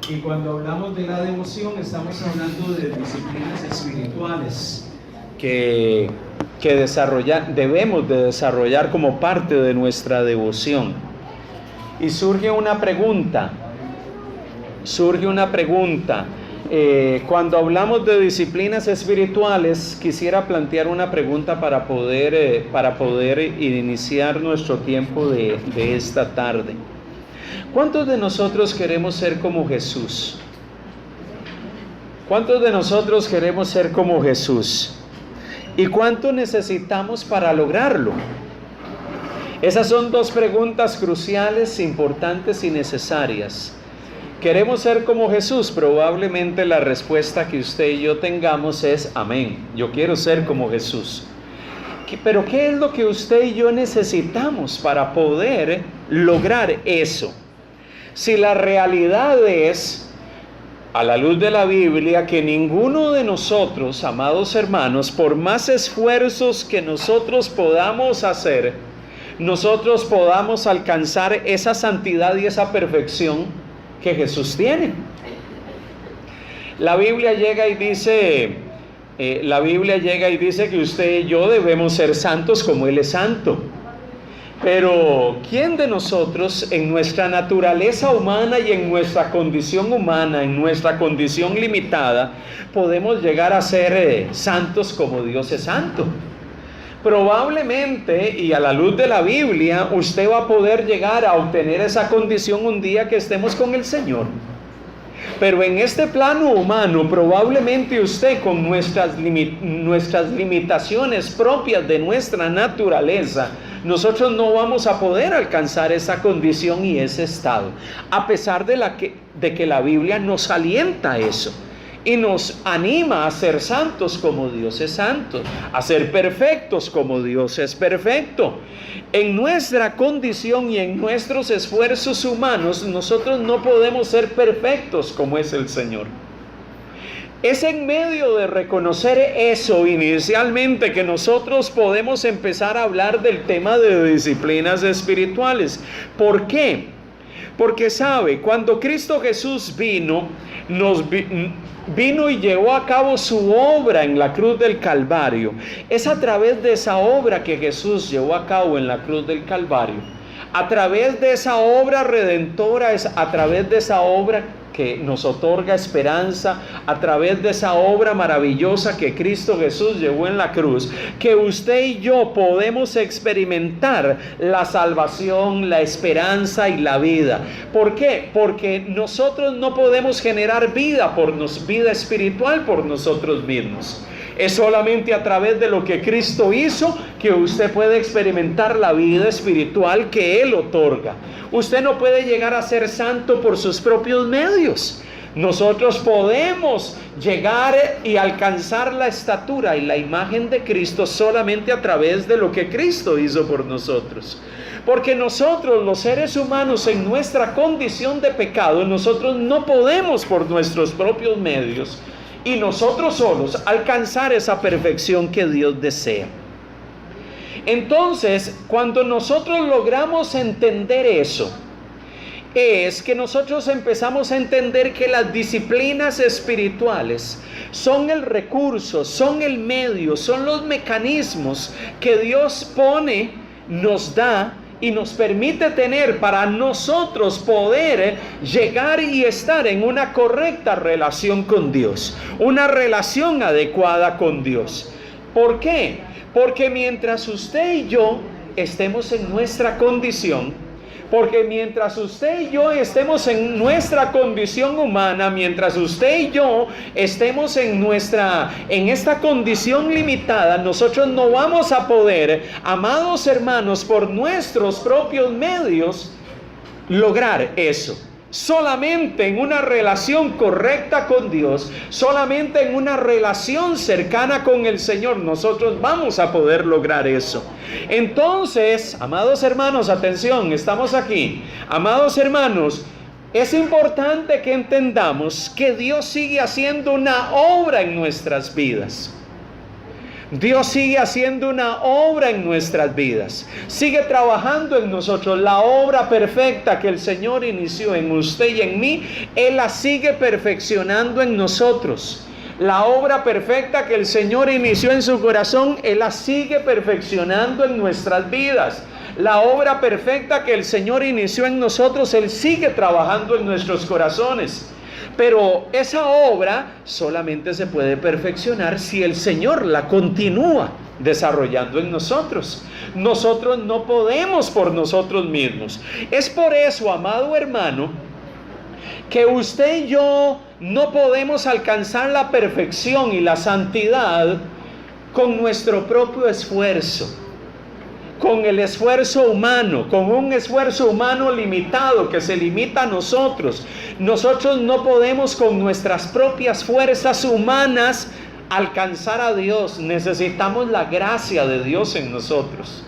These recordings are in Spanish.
Y cuando hablamos de la devoción, estamos hablando de disciplinas espirituales que debemos de desarrollar como parte de nuestra devoción. Y surge una pregunta. Cuando hablamos de disciplinas espirituales, quisiera plantear una pregunta para poder iniciar nuestro tiempo de esta tarde. ¿Cuántos de nosotros queremos ser como Jesús? ¿Cuántos de nosotros queremos ser como Jesús? ¿Y cuánto necesitamos para lograrlo? Esas son dos preguntas cruciales, importantes y necesarias. ¿Queremos ser como Jesús? Probablemente la respuesta que usted y yo tengamos es amén. Yo quiero ser como Jesús. Pero ¿qué es lo que usted y yo necesitamos para poder lograr eso? Si la realidad es, a la luz de la Biblia, que ninguno de nosotros, amados hermanos, por más esfuerzos que nosotros podamos hacer, nosotros podamos alcanzar esa santidad y esa perfección que Jesús tiene. La Biblia llega y dice que usted y yo debemos ser santos como Él es santo. Pero ¿quién de nosotros en nuestra naturaleza humana y en nuestra condición humana, en nuestra condición limitada, podemos llegar a ser santos como Dios es santo? Probablemente, y a la luz de la Biblia, usted va a poder llegar a obtener esa condición un día que estemos con el Señor. Pero en este plano humano, probablemente usted con nuestras limitaciones propias de nuestra naturaleza, nosotros no vamos a poder alcanzar esa condición y ese estado, a pesar de que la Biblia nos alienta a eso y nos anima a ser santos como Dios es santo, a ser perfectos como Dios es perfecto. En nuestra condición y en nuestros esfuerzos humanos, nosotros no podemos ser perfectos como es el Señor. Es en medio de reconocer eso inicialmente que nosotros podemos empezar a hablar del tema de disciplinas espirituales. ¿Por qué? Porque sabe, cuando Cristo Jesús vino y llevó a cabo su obra en la cruz del Calvario, es a través de esa obra que Jesús llevó a cabo en la cruz del Calvario, a través de esa obra redentora, es a través de esa obra que nos otorga esperanza, a través de esa obra maravillosa que Cristo Jesús llevó en la cruz, que usted y yo podemos experimentar la salvación, la esperanza y la vida. ¿Por qué? Porque nosotros no podemos generar vida espiritual por nosotros mismos. Es solamente a través de lo que Cristo hizo que usted puede experimentar la vida espiritual que Él otorga. Usted no puede llegar a ser santo por sus propios medios. Nosotros podemos llegar y alcanzar la estatura y la imagen de Cristo solamente a través de lo que Cristo hizo por nosotros. Porque nosotros, los seres humanos, en nuestra condición de pecado, nosotros no podemos por nuestros propios medios y nosotros solos alcanzar esa perfección que Dios desea. Entonces, cuando nosotros logramos entender eso, es que nosotros empezamos a entender que las disciplinas espirituales son el recurso, son el medio, son los mecanismos que Dios pone, nos da y nos permite tener para nosotros poder llegar y estar en una correcta relación con Dios, una relación adecuada con Dios. ¿Por qué? Porque mientras usted y yo estemos en nuestra condición, porque mientras usted y yo estemos en nuestra condición humana, mientras usted y yo estemos en esta condición limitada, nosotros no vamos a poder, amados hermanos, por nuestros propios medios, lograr eso. Solamente en una relación correcta con Dios, solamente en una relación cercana con el Señor, nosotros vamos a poder lograr eso. Entonces, amados hermanos, atención, estamos aquí. Amados hermanos, es importante que entendamos que Dios sigue haciendo una obra en nuestras vidas. Dios sigue haciendo una obra en nuestras vidas, sigue trabajando en nosotros. La obra perfecta que el Señor inició en usted y en mí, Él la sigue perfeccionando en nosotros. La obra perfecta que el Señor inició en su corazón, Él la sigue perfeccionando en nuestras vidas. La obra perfecta que el Señor inició en nosotros, Él sigue trabajando en nuestros corazones. Pero esa obra solamente se puede perfeccionar si el Señor la continúa desarrollando en nosotros. Nosotros no podemos por nosotros mismos. Es por eso, amado hermano, que usted y yo no podemos alcanzar la perfección y la santidad con nuestro propio esfuerzo, con el esfuerzo humano, con un esfuerzo humano limitado que se limita a nosotros. Nosotros no podemos con nuestras propias fuerzas humanas alcanzar a Dios. Necesitamos la gracia de Dios en nosotros.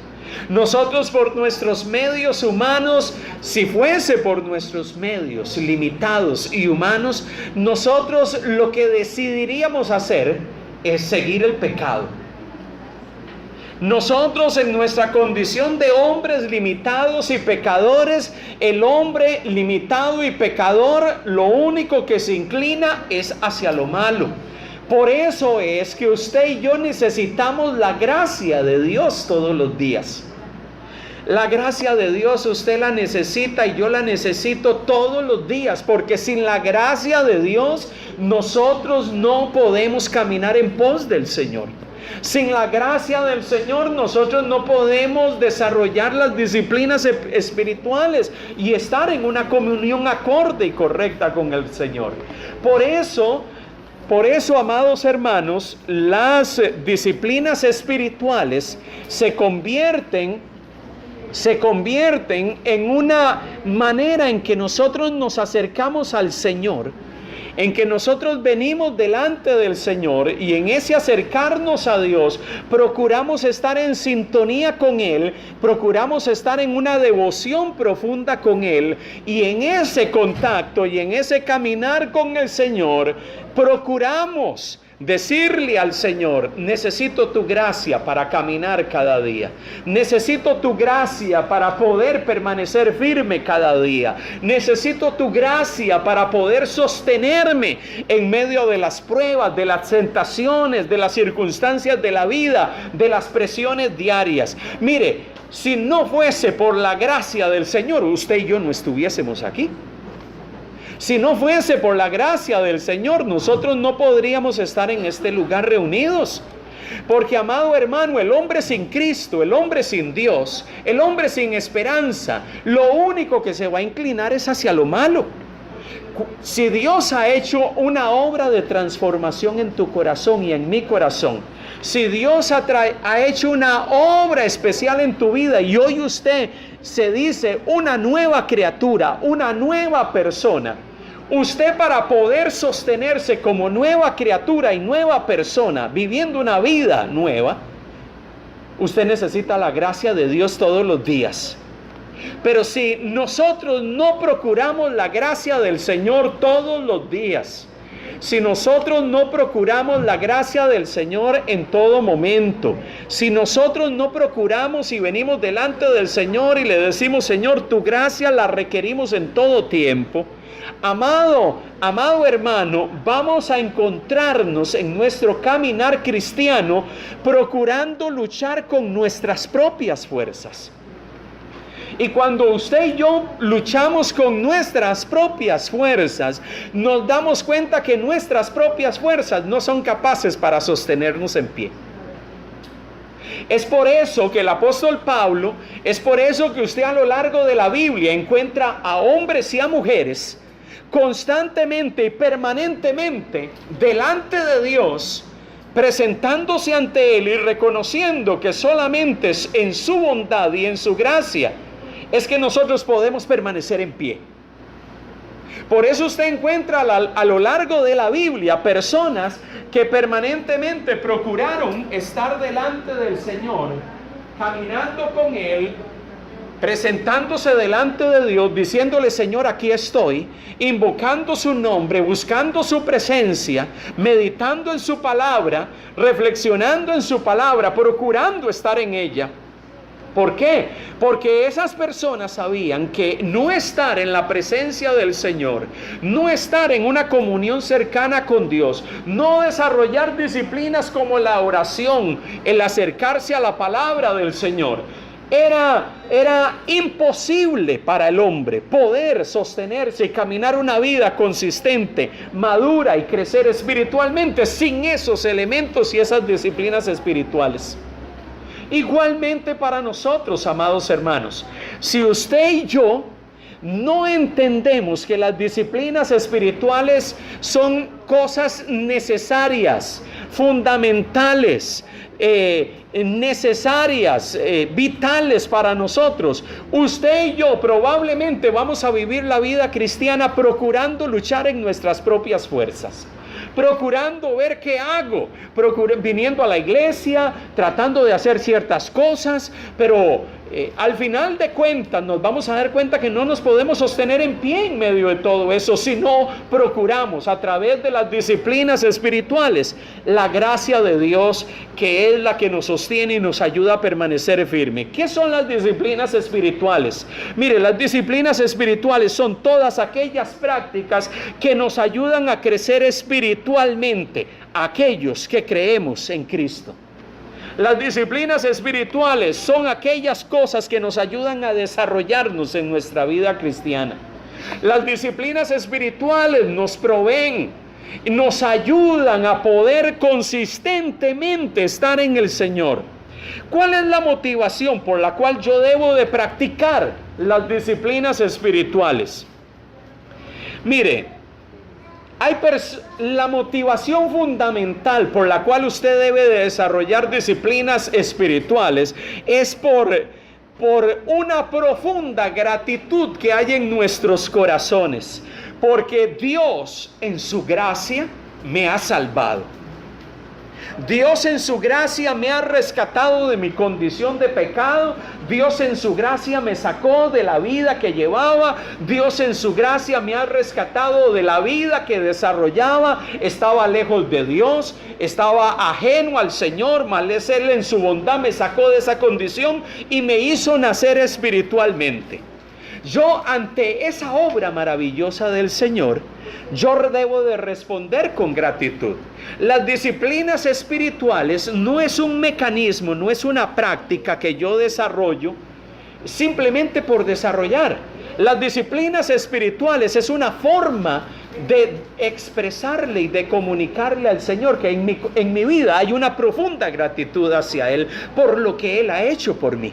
Nosotros por nuestros medios humanos, si fuese por nuestros medios limitados y humanos, nosotros lo que decidiríamos hacer es seguir el pecado. Nosotros en nuestra condición de hombres limitados y pecadores, el hombre limitado y pecador, lo único que se inclina es hacia lo malo. Por eso es que usted y yo necesitamos la gracia de Dios todos los días. La gracia de Dios usted la necesita y yo la necesito todos los días, porque sin la gracia de Dios nosotros no podemos caminar en pos del Señor. Sin la gracia del Señor nosotros no podemos desarrollar las disciplinas espirituales y estar en una comunión acorde y correcta con el Señor. Por eso, amados hermanos, las disciplinas espirituales se convierten en una manera en que nosotros nos acercamos al Señor, en que nosotros venimos delante del Señor y en ese acercarnos a Dios procuramos estar en sintonía con Él, procuramos estar en una devoción profunda con Él, y en ese contacto y en ese caminar con el Señor procuramos decirle al Señor: necesito tu gracia para caminar cada día, necesito tu gracia para poder permanecer firme cada día, necesito tu gracia para poder sostenerme en medio de las pruebas, de las tentaciones, de las circunstancias de la vida, de las presiones diarias. Mire, si no fuese por la gracia del Señor, usted y yo no estuviésemos aquí. Si no fuese por la gracia del Señor, nosotros no podríamos estar en este lugar reunidos. Porque, amado hermano, el hombre sin Cristo, el hombre sin Dios, el hombre sin esperanza, lo único que se va a inclinar es hacia lo malo. Si Dios ha hecho una obra de transformación en tu corazón y en mi corazón, si Dios ha hecho una obra especial en tu vida y hoy usted se dice una nueva criatura, una nueva persona, usted, para poder sostenerse como nueva criatura y nueva persona, viviendo una vida nueva, usted necesita la gracia de Dios todos los días. Pero si nosotros no procuramos la gracia del Señor todos los días, si nosotros no procuramos la gracia del Señor en todo momento, si nosotros no procuramos y venimos delante del Señor y le decimos: Señor, tu gracia la requerimos en todo tiempo, amado hermano, vamos a encontrarnos en nuestro caminar cristiano procurando luchar con nuestras propias fuerzas. Y cuando usted y yo luchamos con nuestras propias fuerzas, nos damos cuenta que nuestras propias fuerzas no son capaces para sostenernos en pie. Es por eso que el apóstol Pablo, es por eso que usted a lo largo de la Biblia encuentra a hombres y a mujeres constantemente y permanentemente delante de Dios, presentándose ante Él y reconociendo que solamente es en su bondad y en su gracia es que nosotros podemos permanecer en pie. Por eso usted encuentra a lo largo de la Biblia personas que permanentemente procuraron estar delante del Señor, caminando con Él, presentándose delante de Dios, diciéndole: Señor, aquí estoy, invocando su nombre, buscando su presencia, meditando en su palabra, reflexionando en su palabra, procurando estar en ella. ¿Por qué? Porque esas personas sabían que no estar en la presencia del Señor, no estar en una comunión cercana con Dios, no desarrollar disciplinas como la oración, el acercarse a la palabra del Señor, era imposible para el hombre poder sostenerse y caminar una vida consistente, madura y crecer espiritualmente sin esos elementos y esas disciplinas espirituales. Igualmente para nosotros, amados hermanos, si usted y yo no entendemos que las disciplinas espirituales son cosas necesarias, fundamentales, necesarias, vitales para nosotros, usted y yo probablemente vamos a vivir la vida cristiana procurando luchar en nuestras propias fuerzas, procurando ver qué hago, viniendo a la iglesia, tratando de hacer ciertas cosas, pero al final de cuentas nos vamos a dar cuenta que no nos podemos sostener en pie en medio de todo eso, si no procuramos a través de las disciplinas espirituales la gracia de Dios, que es la que nos sostiene y nos ayuda a permanecer firme. ¿Qué son las disciplinas espirituales? Mire, las disciplinas espirituales son todas aquellas prácticas que nos ayudan a crecer espiritualmente, aquellos que creemos en Cristo. Las disciplinas espirituales son aquellas cosas que nos ayudan a desarrollarnos en nuestra vida cristiana. Las disciplinas espirituales nos proveen, nos ayudan a poder consistentemente estar en el Señor. ¿Cuál es la motivación por la cual yo debo de practicar las disciplinas espirituales? Mire, la motivación fundamental por la cual usted debe de desarrollar disciplinas espirituales es por una profunda gratitud que hay en nuestros corazones, porque Dios en su gracia me ha salvado. Dios en su gracia me ha rescatado de mi condición de pecado. Dios en su gracia me sacó de la vida que llevaba. Dios en su gracia me ha rescatado de la vida que desarrollaba. Estaba lejos de Dios, estaba ajeno al Señor, mas Él en su bondad me sacó de esa condición y me hizo nacer espiritualmente. Yo, ante esa obra maravillosa del Señor, yo debo de responder con gratitud. Las disciplinas espirituales no es un mecanismo, no es una práctica que yo desarrollo simplemente por desarrollar. Las disciplinas espirituales es una forma de expresarle y de comunicarle al Señor que en mi vida hay una profunda gratitud hacia Él por lo que Él ha hecho por mí.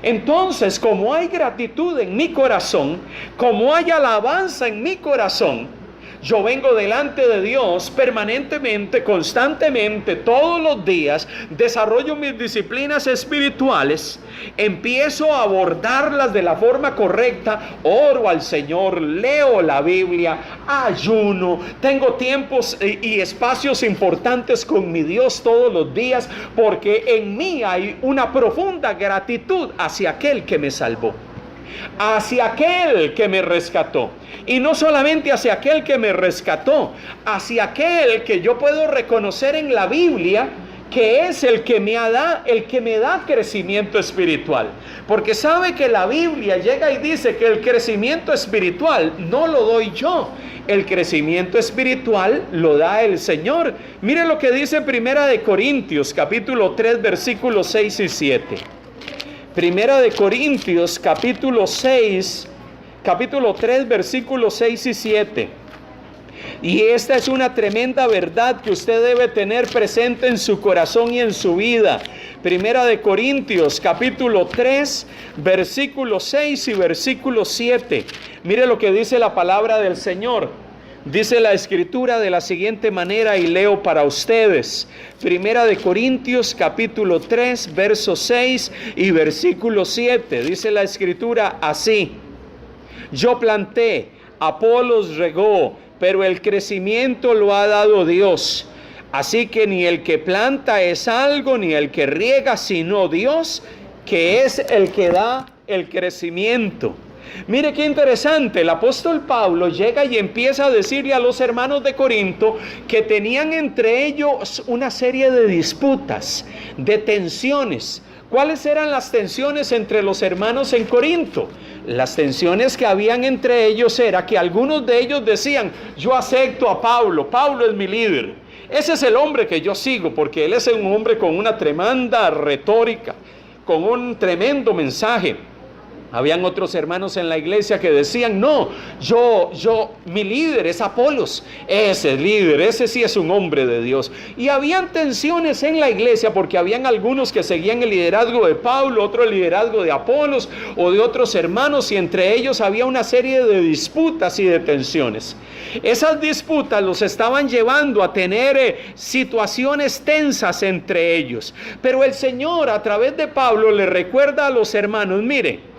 Entonces, como hay gratitud en mi corazón, como hay alabanza en mi corazón, yo vengo delante de Dios permanentemente, constantemente, todos los días, desarrollo mis disciplinas espirituales, empiezo a abordarlas de la forma correcta, oro al Señor, leo la Biblia, ayuno, tengo tiempos y espacios importantes con mi Dios todos los días, porque en mí hay una profunda gratitud hacia aquel que me salvó, hacia aquel que me rescató, y no solamente hacia aquel que me rescató, hacia aquel que yo puedo reconocer en la Biblia que es el que me da crecimiento espiritual, porque sabe que la Biblia llega y dice que el crecimiento espiritual no lo doy yo, el crecimiento espiritual lo da el Señor. Mire lo que dice Primera de Corintios capítulo 3 versículos 6 y 7. Primera de Corintios capítulo 3 versículos 6 y 7. Y esta es una tremenda verdad que usted debe tener presente en su corazón y en su vida. Primera de Corintios capítulo 3 versículo 6 y versículo 7. Mire lo que dice la palabra del Señor. Dice la Escritura de la siguiente manera y leo para ustedes. Primera de Corintios capítulo 3 verso 6 y versículo 7. Dice la Escritura así: yo planté, Apolos regó, pero el crecimiento lo ha dado Dios. Así que ni el que planta es algo, ni el que riega, sino Dios, que es el que da el crecimiento. Mire qué interesante, el apóstol Pablo llega y empieza a decirle a los hermanos de Corinto que tenían entre ellos una serie de disputas, de tensiones. ¿Cuáles eran las tensiones entre los hermanos en Corinto? Las tensiones que habían entre ellos era que algunos de ellos decían: yo acepto a Pablo, Pablo es mi líder, ese es el hombre que yo sigo porque él es un hombre con una tremenda retórica, con un tremendo mensaje. Habían otros hermanos en la iglesia que decían: no, mi líder es Apolos, ese es líder, ese sí es un hombre de Dios. Y habían tensiones en la iglesia porque habían algunos que seguían el liderazgo de Pablo, otro el liderazgo de Apolos o de otros hermanos, y entre ellos había una serie de disputas y de tensiones. Esas disputas los estaban llevando a tener situaciones tensas entre ellos. Pero el Señor, a través de Pablo, le recuerda a los hermanos: mire,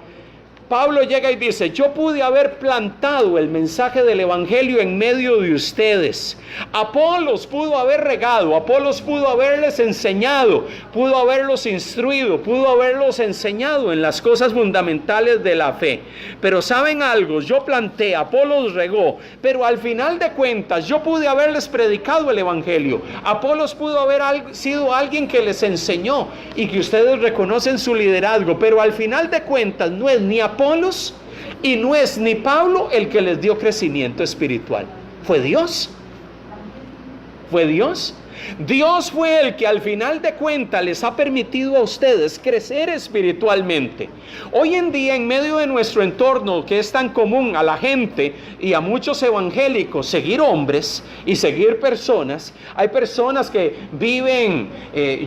Pablo llega y dice: yo pude haber plantado el mensaje del evangelio en medio de ustedes. Apolos pudo haber regado, Apolos pudo haberles enseñado, pudo haberlos instruido, pudo haberlos enseñado en las cosas fundamentales de la fe. Pero ¿saben algo? Yo planté, Apolos regó, pero al final de cuentas yo pude haberles predicado el evangelio. Apolos pudo haber sido alguien que les enseñó y que ustedes reconocen su liderazgo, pero al final de cuentas no es ni Apolos y no es ni Pablo el que les dio crecimiento espiritual. Fue Dios. Fue Dios. Dios fue el que al final de cuentas les ha permitido a ustedes crecer espiritualmente. Hoy en día, en medio de nuestro entorno, que es tan común a la gente y a muchos evangélicos seguir hombres y seguir personas, hay personas que viven,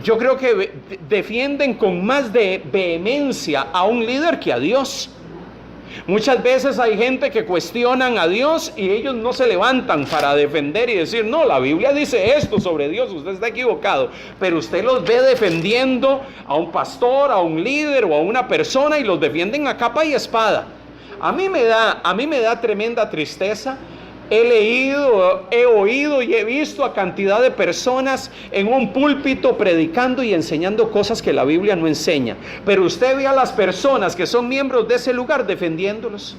yo creo que defienden con más de vehemencia a un líder que a Dios. Muchas veces hay gente que cuestionan a Dios y ellos no se levantan para defender y decir: no, la Biblia dice esto sobre Dios, usted está equivocado. Pero usted los ve defendiendo a un pastor, a un líder o a una persona, y los defienden a capa y espada. A mí me da tremenda tristeza. He leído, he oído y he visto a cantidad de personas en un púlpito predicando y enseñando cosas que la Biblia no enseña. Pero usted ve a las personas que son miembros de ese lugar defendiéndolos.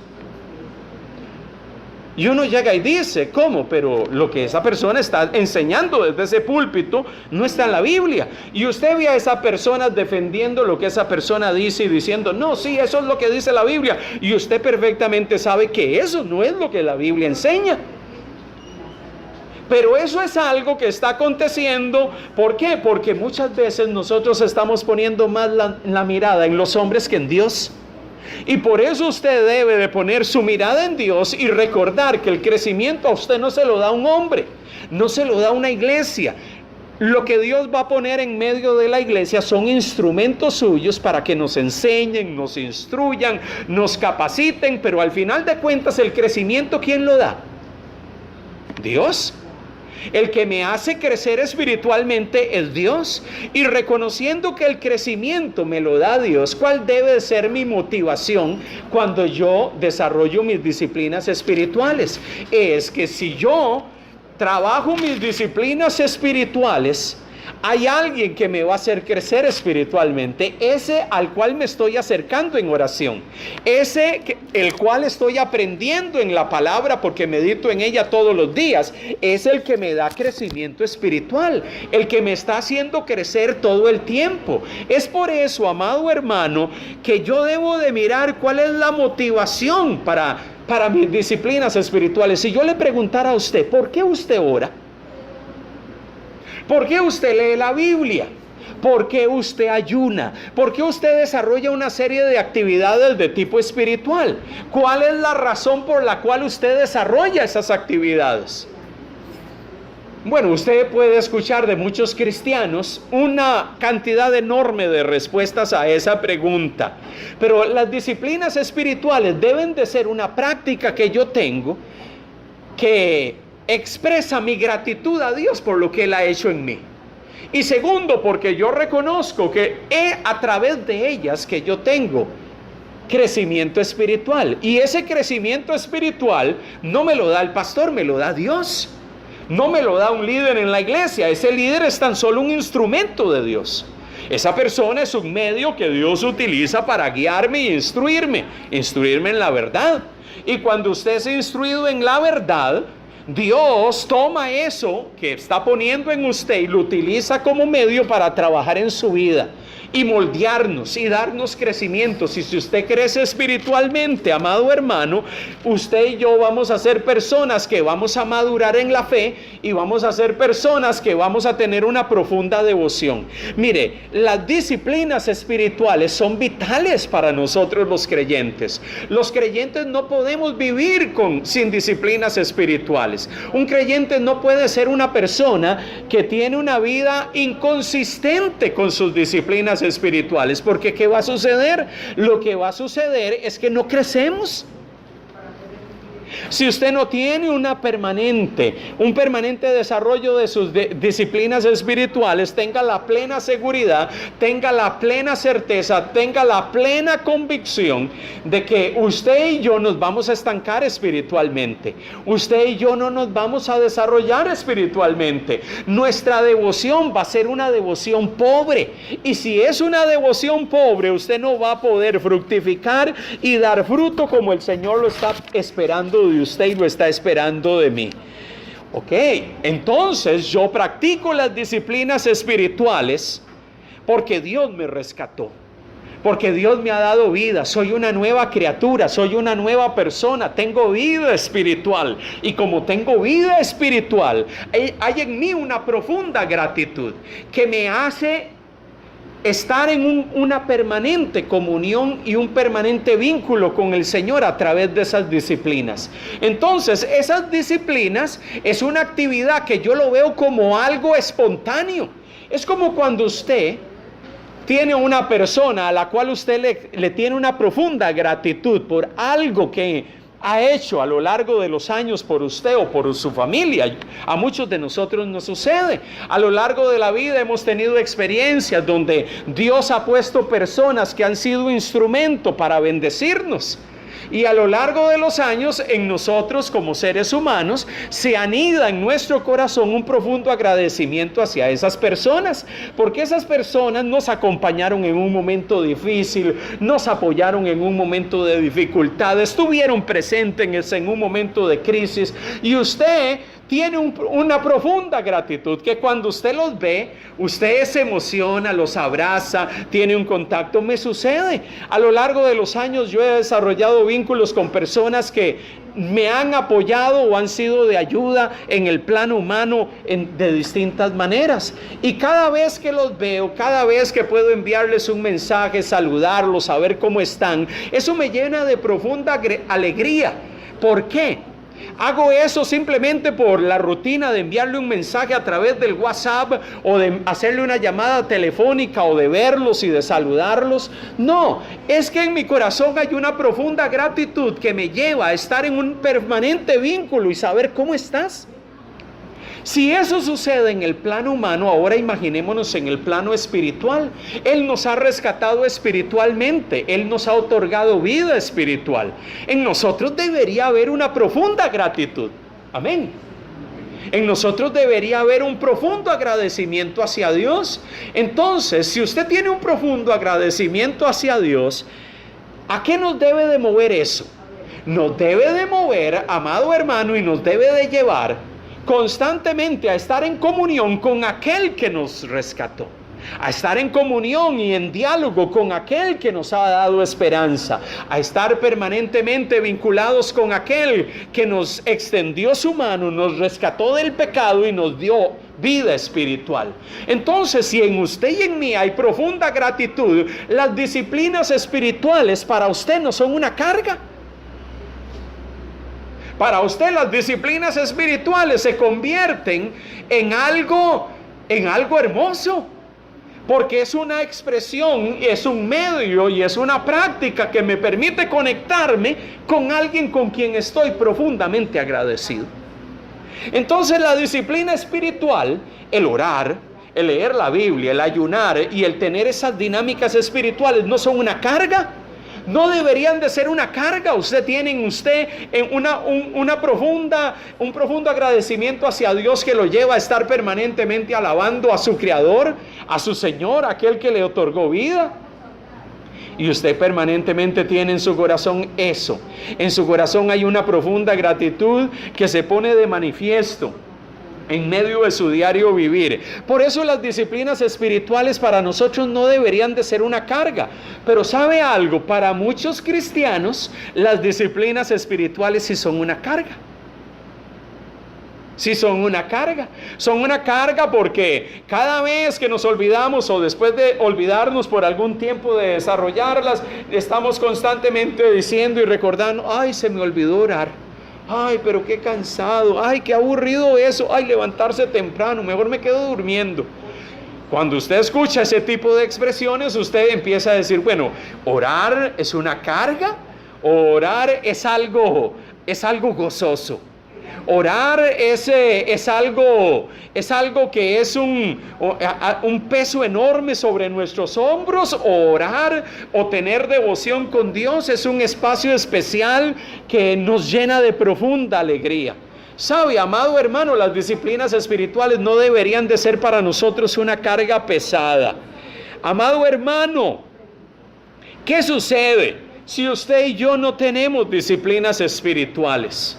Y uno llega y dice: ¿cómo? Pero lo que esa persona está enseñando desde ese púlpito no está en la Biblia. Y usted ve a esa persona defendiendo lo que esa persona dice y diciendo: no, sí, eso es lo que dice la Biblia. Y usted perfectamente sabe que eso no es lo que la Biblia enseña. Pero eso es algo que está aconteciendo. ¿Por qué? Porque muchas veces nosotros estamos poniendo más la mirada en los hombres que en Dios. Y por eso usted debe de poner su mirada en Dios y recordar que el crecimiento a usted no se lo da un hombre, no se lo da una iglesia. Lo que Dios va a poner en medio de la iglesia son instrumentos suyos para que nos enseñen, nos instruyan, nos capaciten, pero al final de cuentas el crecimiento, ¿quién lo da? Dios. El que me hace crecer espiritualmente es Dios. Y reconociendo que el crecimiento me lo da Dios, ¿cuál debe ser mi motivación cuando yo desarrollo mis disciplinas espirituales? Es que si yo trabajo mis disciplinas espirituales, hay alguien que me va a hacer crecer espiritualmente, ese al cual me estoy acercando en oración, el cual estoy aprendiendo en la palabra porque medito en ella todos los días, es el que me da crecimiento espiritual, el que me está haciendo crecer todo el tiempo. Es por eso, amado hermano, que yo debo de mirar cuál es la motivación para mis disciplinas espirituales. Si yo le preguntara a usted: ¿por qué usted ora? ¿Por qué usted lee la Biblia? ¿Por qué usted ayuna? ¿Por qué usted desarrolla una serie de actividades de tipo espiritual? ¿Cuál es la razón por la cual usted desarrolla esas actividades? Bueno, usted puede escuchar de muchos cristianos una cantidad enorme de respuestas a esa pregunta. Pero las disciplinas espirituales deben de ser una práctica que yo tengo que expresa mi gratitud a Dios por lo que Él ha hecho en mí. Y segundo, porque yo reconozco que es a través de ellas que yo tengo crecimiento espiritual. Y ese crecimiento espiritual no me lo da el pastor, me lo da Dios. No me lo da un líder en la iglesia. Ese líder es tan solo un instrumento de Dios. Esa persona es un medio que Dios utiliza para guiarme y instruirme en la verdad. Y cuando usted es instruido en la verdad, Dios toma eso que está poniendo en usted y lo utiliza como medio para trabajar en su vida y moldearnos y darnos crecimientos. Y si usted crece espiritualmente, amado hermano, usted y yo vamos a ser personas que vamos a madurar en la fe y vamos a ser personas que vamos a tener una profunda devoción. Mire, las disciplinas espirituales son vitales para nosotros los creyentes. Los creyentes no podemos vivir sin disciplinas espirituales. Un creyente no puede ser una persona que tiene una vida inconsistente con sus disciplinas espirituales, porque ¿qué va a suceder? Lo que va a suceder es que no crecemos. Si usted no tiene un permanente desarrollo de sus disciplinas espirituales, tenga la plena seguridad, tenga la plena certeza, tenga la plena convicción de que usted y yo nos vamos a estancar espiritualmente. Usted y yo no nos vamos a desarrollar espiritualmente. Nuestra devoción va a ser una devoción pobre. Y si es una devoción pobre, usted no va a poder fructificar y dar fruto como el Señor lo está esperando de usted y lo está esperando de mí. Ok, entonces yo practico las disciplinas espirituales porque Dios me rescató, porque Dios me ha dado vida. Soy una nueva criatura, soy una nueva persona, tengo vida espiritual, y como tengo vida espiritual, hay en mí una profunda gratitud que me hace estar en una permanente comunión y un permanente vínculo con el Señor a través de esas disciplinas. Entonces, esas disciplinas es una actividad que yo lo veo como algo espontáneo. Es como cuando usted tiene una persona a la cual usted le tiene una profunda gratitud por algo que ha hecho a lo largo de los años por usted o por su familia. A muchos de nosotros nos sucede. A lo largo de la vida hemos tenido experiencias donde Dios ha puesto personas que han sido instrumento para bendecirnos. Y a lo largo de los años, en nosotros como seres humanos, se anida en nuestro corazón un profundo agradecimiento hacia esas personas, porque esas personas nos acompañaron en un momento difícil, nos apoyaron en un momento de dificultad, estuvieron presentes en un momento de crisis, y usted tiene una profunda gratitud que cuando usted los ve, usted se emociona, los abraza, tiene un contacto. Me sucede. A lo largo de los años yo he desarrollado vínculos con personas que me han apoyado o han sido de ayuda en el plano humano de distintas maneras. Y cada vez que los veo, cada vez que puedo enviarles un mensaje, saludarlos, saber cómo están, eso me llena de profunda alegría. ¿Por qué? Hago eso simplemente por la rutina de enviarle un mensaje a través del WhatsApp o de hacerle una llamada telefónica o de verlos y de saludarlos. No, es que en mi corazón hay una profunda gratitud que me lleva a estar en un permanente vínculo y saber cómo estás. Si eso sucede en el plano humano, ahora imaginémonos en el plano espiritual. Él nos ha rescatado espiritualmente, Él nos ha otorgado vida espiritual. En nosotros debería haber una profunda gratitud. Amén. En nosotros debería haber un profundo agradecimiento hacia Dios. Entonces, si usted tiene un profundo agradecimiento hacia Dios, ¿a qué nos debe de mover eso? Nos debe de mover, amado hermano, y nos debe de llevar constantemente a estar en comunión con aquel que nos rescató, a estar en comunión y en diálogo con aquel que nos ha dado esperanza, a estar permanentemente vinculados con aquel que nos extendió su mano, nos rescató del pecado y nos dio vida espiritual. Entonces, si en usted y en mí hay profunda gratitud, las disciplinas espirituales para usted no son una carga. Para usted las disciplinas espirituales se convierten en algo hermoso, porque es una expresión, es un medio y es una práctica que me permite conectarme con alguien con quien estoy profundamente agradecido. Entonces la disciplina espiritual, el orar, el leer la Biblia, el ayunar y el tener esas dinámicas espirituales no son una carga. no deberían de ser una carga. Usted tiene en usted un profundo agradecimiento hacia Dios que lo lleva a estar permanentemente alabando a su Creador, a su Señor, aquel que le otorgó vida. Y usted permanentemente tiene en su corazón eso. En su corazón hay una profunda gratitud que se pone de manifiesto en medio de su diario vivir. Por eso las disciplinas espirituales para nosotros no deberían de ser una carga. Pero ¿sabe algo? Para muchos cristianos las disciplinas espirituales sí son una carga. Sí son una carga. Son una carga porque cada vez que nos olvidamos o después de olvidarnos por algún tiempo de desarrollarlas, estamos constantemente diciendo y recordando: ay, se me olvidó orar. Ay, pero qué cansado. Ay, qué aburrido eso. Ay, levantarse temprano. Mejor me quedo durmiendo. Cuando usted escucha ese tipo de expresiones, usted empieza a decir: bueno, orar es una carga. Orar es algo gozoso. Orar es algo que es un peso enorme sobre nuestros hombros. Orar o tener devoción con Dios es un espacio especial que nos llena de profunda alegría. ¿Sabe, amado hermano? Las disciplinas espirituales no deberían de ser para nosotros una carga pesada. Amado hermano, ¿qué sucede si usted y yo no tenemos disciplinas espirituales?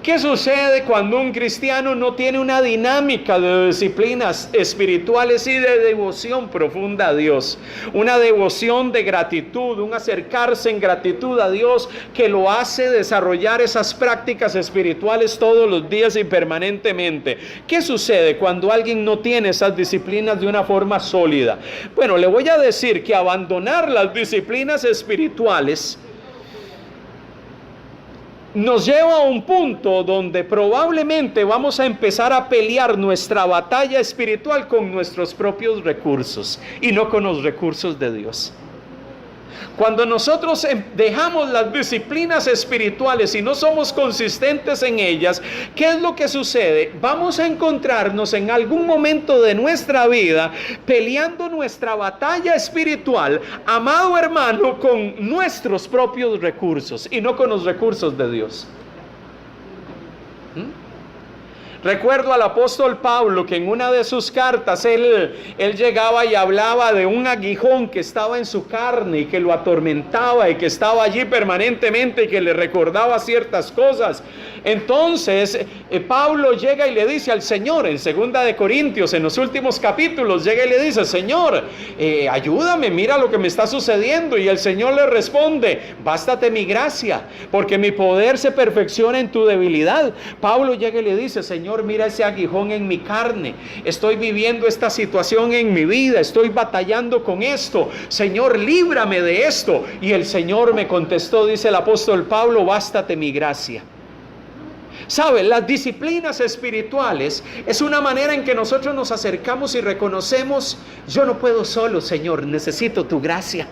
¿Qué sucede cuando un cristiano no tiene una dinámica de disciplinas espirituales y de devoción profunda a Dios? Una devoción de gratitud, un acercarse en gratitud a Dios que lo hace desarrollar esas prácticas espirituales todos los días y permanentemente. ¿Qué sucede cuando alguien no tiene esas disciplinas de una forma sólida? Bueno, le voy a decir que abandonar las disciplinas espirituales nos lleva a un punto donde probablemente vamos a empezar a pelear nuestra batalla espiritual con nuestros propios recursos y no con los recursos de Dios. Cuando nosotros dejamos las disciplinas espirituales y no somos consistentes en ellas, ¿qué es lo que sucede? Vamos a encontrarnos en algún momento de nuestra vida peleando nuestra batalla espiritual, amado hermano, con nuestros propios recursos y no con los recursos de Dios. Recuerdo al apóstol Pablo que en una de sus cartas él llegaba y hablaba de un aguijón que estaba en su carne y que lo atormentaba y que estaba allí permanentemente y que le recordaba ciertas cosas. Entonces Pablo llega y le dice al Señor en 2 de Corintios, en los últimos capítulos, llega y le dice: Señor, ayúdame, mira lo que me está sucediendo. Y el Señor le responde: bástate mi gracia, porque mi poder se perfecciona en tu debilidad. Pablo llega y le dice: Señor, mira ese aguijón en mi carne, estoy viviendo esta situación en mi vida, estoy batallando con esto, Señor, líbrame de esto. Y el Señor me contestó, dice el apóstol Pablo: bástate mi gracia. ¿Sabe? Las disciplinas espirituales es una manera en que nosotros nos acercamos y reconocemos: yo no puedo solo, Señor, necesito tu gracia.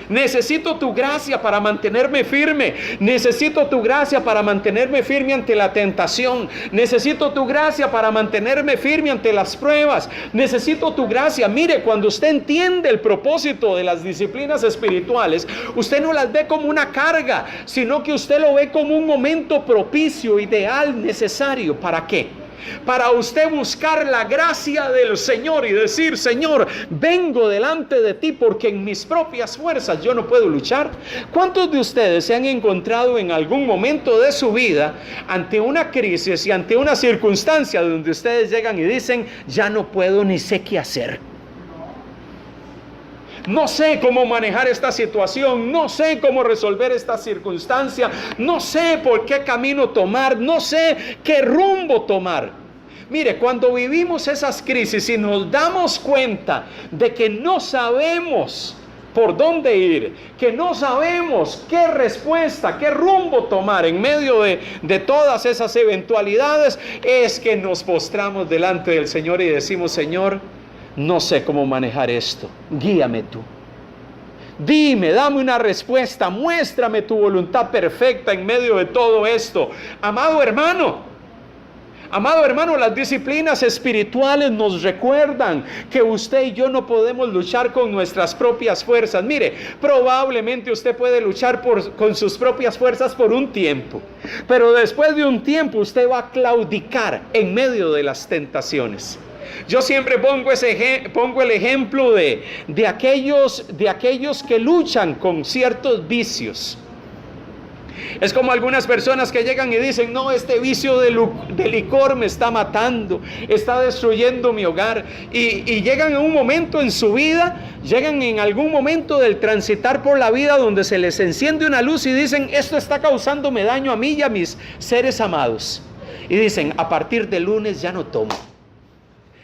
Necesito tu gracia para mantenerme firme. Necesito tu gracia para mantenerme firme ante la tentación. Necesito tu gracia para mantenerme firme ante las pruebas. Necesito tu gracia. Mire, cuando usted entiende el propósito de las disciplinas espirituales, usted no las ve como una carga, sino que usted lo ve como un momento propicio, ideal, necesario. ¿Para qué? Para usted buscar la gracia del Señor y decir: Señor, vengo delante de ti porque en mis propias fuerzas yo no puedo luchar. ¿Cuántos de ustedes se han encontrado en algún momento de su vida ante una crisis y ante una circunstancia donde ustedes llegan y dicen: ya no puedo ni sé qué hacer? No sé cómo manejar esta situación, no sé cómo resolver esta circunstancia, no sé por qué camino tomar, no sé qué rumbo tomar. Mire, cuando vivimos esas crisis y nos damos cuenta de que no sabemos por dónde ir, que no sabemos qué respuesta, qué rumbo tomar en medio de todas esas eventualidades, es que nos postramos delante del Señor y decimos: Señor, no sé cómo manejar esto, guíame tú. Dime, dame una respuesta, muéstrame tu voluntad perfecta en medio de todo esto. Amado hermano, Amado hermano, las disciplinas espirituales nos recuerdan que usted y yo no podemos luchar con nuestras propias fuerzas. Mire, probablemente usted puede luchar con sus propias fuerzas por un tiempo, pero después de un tiempo usted va a claudicar en medio de las tentaciones. Yo siempre pongo el ejemplo de aquellos que luchan con ciertos vicios. Es como algunas personas que llegan y dicen: no, este vicio de licor me está matando, está destruyendo mi hogar. Y llegan en un momento en su vida, llegan en algún momento del transitar por la vida donde se les enciende una luz y dicen: esto está causándome daño a mí y a mis seres amados. Y dicen: a partir del lunes ya no tomo.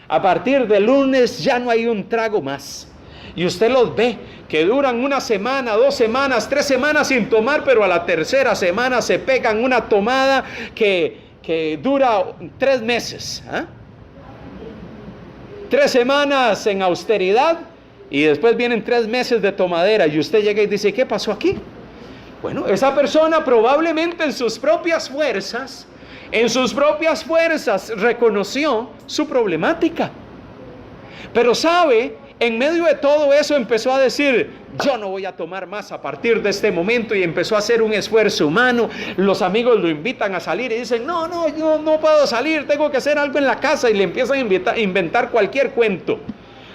A partir del lunes ya no hay un trago más. Y usted los ve que duran una semana, 2 semanas, 3 semanas sin tomar, pero a la tercera semana se pegan una tomada que dura 3 meses. 3 semanas en austeridad y después vienen 3 meses de tomadera. Y usted llega y dice: ¿qué pasó aquí? Bueno, esa persona probablemente en sus propias fuerzas reconoció su problemática. Pero sabe, en medio de todo eso empezó a decir: yo no voy a tomar más a partir de este momento, y empezó a hacer un esfuerzo humano. Los amigos lo invitan a salir y dicen: no, yo no puedo salir, tengo que hacer algo en la casa, y le empiezan a inventar cualquier cuento.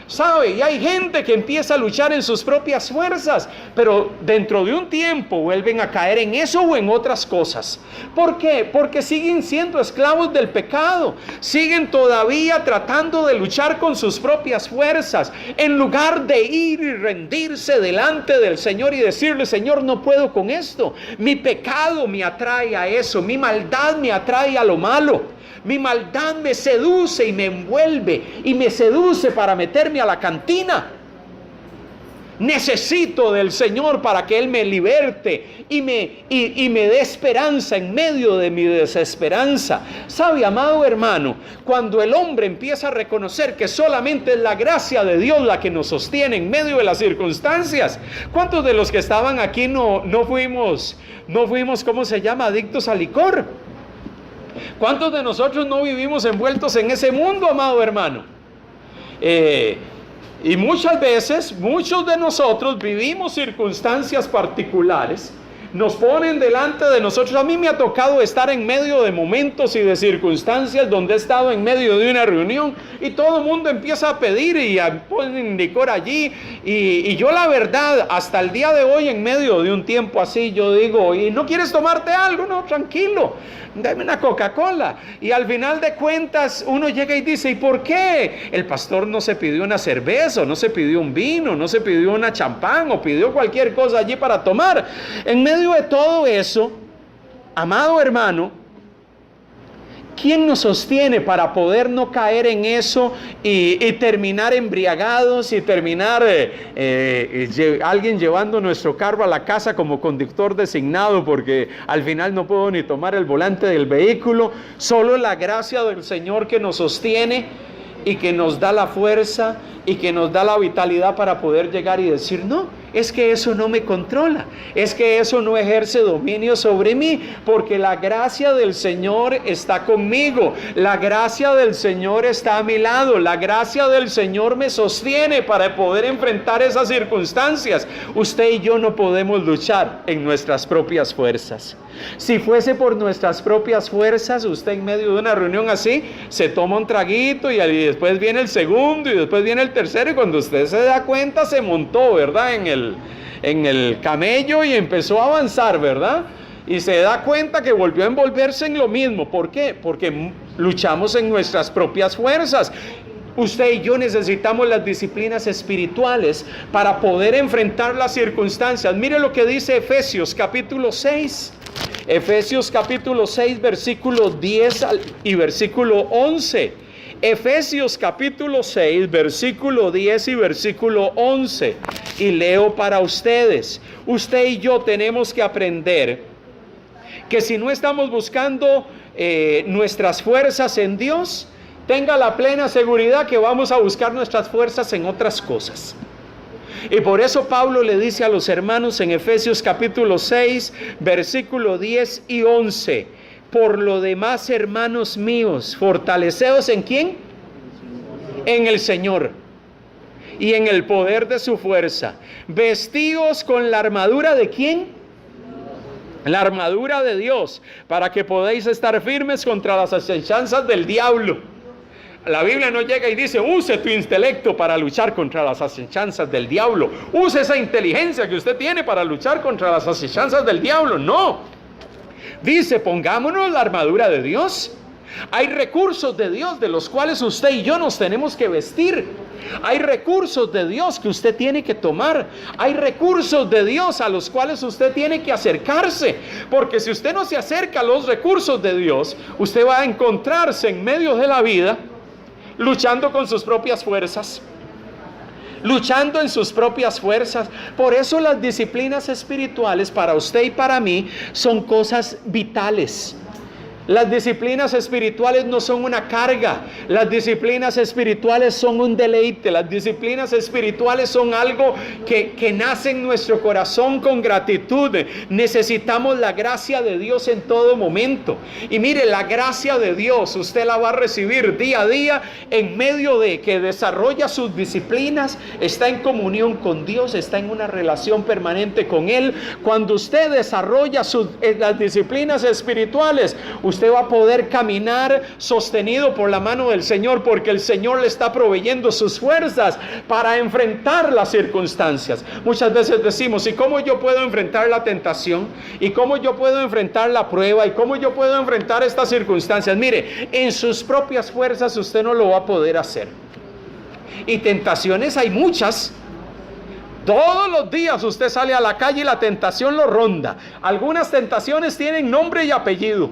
¿Sabe? Y hay gente que empieza a luchar en sus propias fuerzas, pero dentro de un tiempo vuelven a caer en eso o en otras cosas. ¿Por qué? Porque siguen siendo esclavos del pecado, siguen todavía tratando de luchar con sus propias fuerzas, en lugar de ir y rendirse delante del Señor y decirle: Señor, no puedo con esto, mi pecado me atrae a eso, mi maldad me atrae a lo malo. Mi maldad me seduce y me envuelve y me seduce para meterme a la cantina. Necesito del Señor para que Él me liberte y me dé esperanza en medio de mi desesperanza. ¿Sabe, amado hermano? Cuando el hombre empieza a reconocer que solamente es la gracia de Dios la que nos sostiene en medio de las circunstancias. ¿Cuántos de los que estaban aquí no fuimos, ¿cómo se llama?, adictos al licor? ¿Cuántos de nosotros no vivimos envueltos en ese mundo, amado hermano? Y muchas veces, muchos de nosotros vivimos circunstancias particulares, nos ponen delante de nosotros. A mí me ha tocado estar en medio de momentos y de circunstancias donde he estado en medio de una reunión y todo el mundo empieza a pedir y ponen licor allí, y yo, la verdad, hasta el día de hoy, en medio de un tiempo así, yo digo: ¿y no quieres tomarte algo? No, tranquilo, dame una Coca-Cola. Y al final de cuentas uno llega y dice: ¿y por qué? El pastor no se pidió una cerveza, no se pidió un vino, no se pidió una champán, o pidió cualquier cosa allí para tomar. En medio de todo eso, amado hermano, ¿quién nos sostiene para poder no caer en eso y terminar embriagados y terminar alguien llevando nuestro carro a la casa como conductor designado, porque al final no puedo ni tomar el volante del vehículo? Solo la gracia del Señor que nos sostiene y que nos da la fuerza y que nos da la vitalidad para poder llegar y decir: no, es que eso no me controla, es que eso no ejerce dominio sobre mí, porque la gracia del Señor está conmigo, la gracia del Señor está a mi lado, la gracia del Señor me sostiene para poder enfrentar esas circunstancias. Usted y yo no podemos luchar en nuestras propias fuerzas. Si fuese por nuestras propias fuerzas, usted en medio de una reunión así se toma un traguito y después viene el segundo y después viene el tercero, y cuando usted se da cuenta se montó, ¿verdad?, en el camello y empezó a avanzar, ¿verdad? Y se da cuenta que volvió a envolverse en lo mismo. ¿Por qué? Porque luchamos en nuestras propias fuerzas. Usted y yo necesitamos las disciplinas espirituales para poder enfrentar las circunstancias. Mire lo que dice Efesios capítulo 6. Efesios capítulo 6, versículo 10 y versículo 11. Efesios capítulo 6, versículo 10 y versículo 11. Y leo para ustedes. Usted y yo tenemos que aprender que si no estamos buscando nuestras fuerzas en Dios, tenga la plena seguridad que vamos a buscar nuestras fuerzas en otras cosas. Y por eso Pablo le dice a los hermanos en Efesios capítulo 6, versículo 10 y 11: Por lo demás, hermanos míos, fortaleceos ¿en quién? En el Señor y en el poder de su fuerza. Vestíos con la armadura ¿de quién? La armadura de Dios, para que podáis estar firmes contra las asechanzas del diablo. La Biblia no llega y dice, use tu intelecto para luchar contra las asechanzas del diablo. Use esa inteligencia que usted tiene para luchar contra las asechanzas del diablo. No. Dice, pongámonos la armadura de Dios. Hay recursos de Dios de los cuales usted y yo nos tenemos que vestir. Hay recursos de Dios que usted tiene que tomar. Hay recursos de Dios a los cuales usted tiene que acercarse. Porque si usted no se acerca a los recursos de Dios, usted va a encontrarse en medio de la vida luchando con sus propias fuerzas. Luchando en sus propias fuerzas. Por eso las disciplinas espirituales para usted y para mí son cosas vitales. Las disciplinas espirituales no son una carga. Las disciplinas espirituales son un deleite. Las disciplinas espirituales son algo que nace en nuestro corazón con gratitud. Necesitamos la gracia de Dios en todo momento. Y mire, la gracia de Dios usted la va a recibir día a día en medio de que desarrolla sus disciplinas, está en comunión con Dios, está en una relación permanente con Él. Cuando usted desarrolla las disciplinas espirituales, usted va a poder caminar sostenido por la mano del Señor, porque el Señor le está proveyendo sus fuerzas para enfrentar las circunstancias. Muchas veces decimos, ¿y cómo yo puedo enfrentar la tentación? ¿Y cómo yo puedo enfrentar la prueba? ¿Y cómo yo puedo enfrentar estas circunstancias? Mire, en sus propias fuerzas usted no lo va a poder hacer. Y tentaciones hay muchas. Todos los días usted sale a la calle y la tentación lo ronda. Algunas tentaciones tienen nombre y apellido.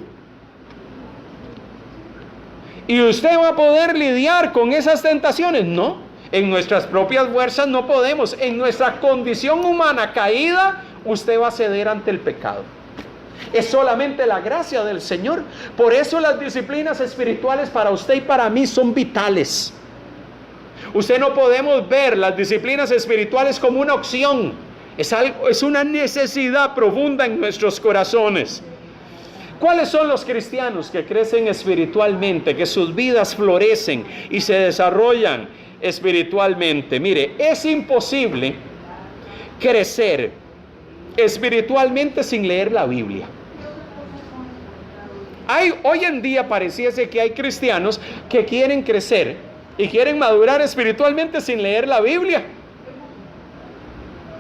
¿Y usted va a poder lidiar con esas tentaciones? No, en nuestras propias fuerzas no podemos. En nuestra condición humana caída, usted va a ceder ante el pecado. Es solamente la gracia del Señor. Por eso las disciplinas espirituales para usted y para mí son vitales. Usted no podemos ver las disciplinas espirituales como una opción. Es una necesidad profunda en nuestros corazones. ¿Cuáles son los cristianos que crecen espiritualmente, que sus vidas florecen y se desarrollan espiritualmente? Mire, es imposible crecer espiritualmente sin leer la Biblia. Hoy en día pareciese que hay cristianos que quieren crecer y quieren madurar espiritualmente sin leer la Biblia.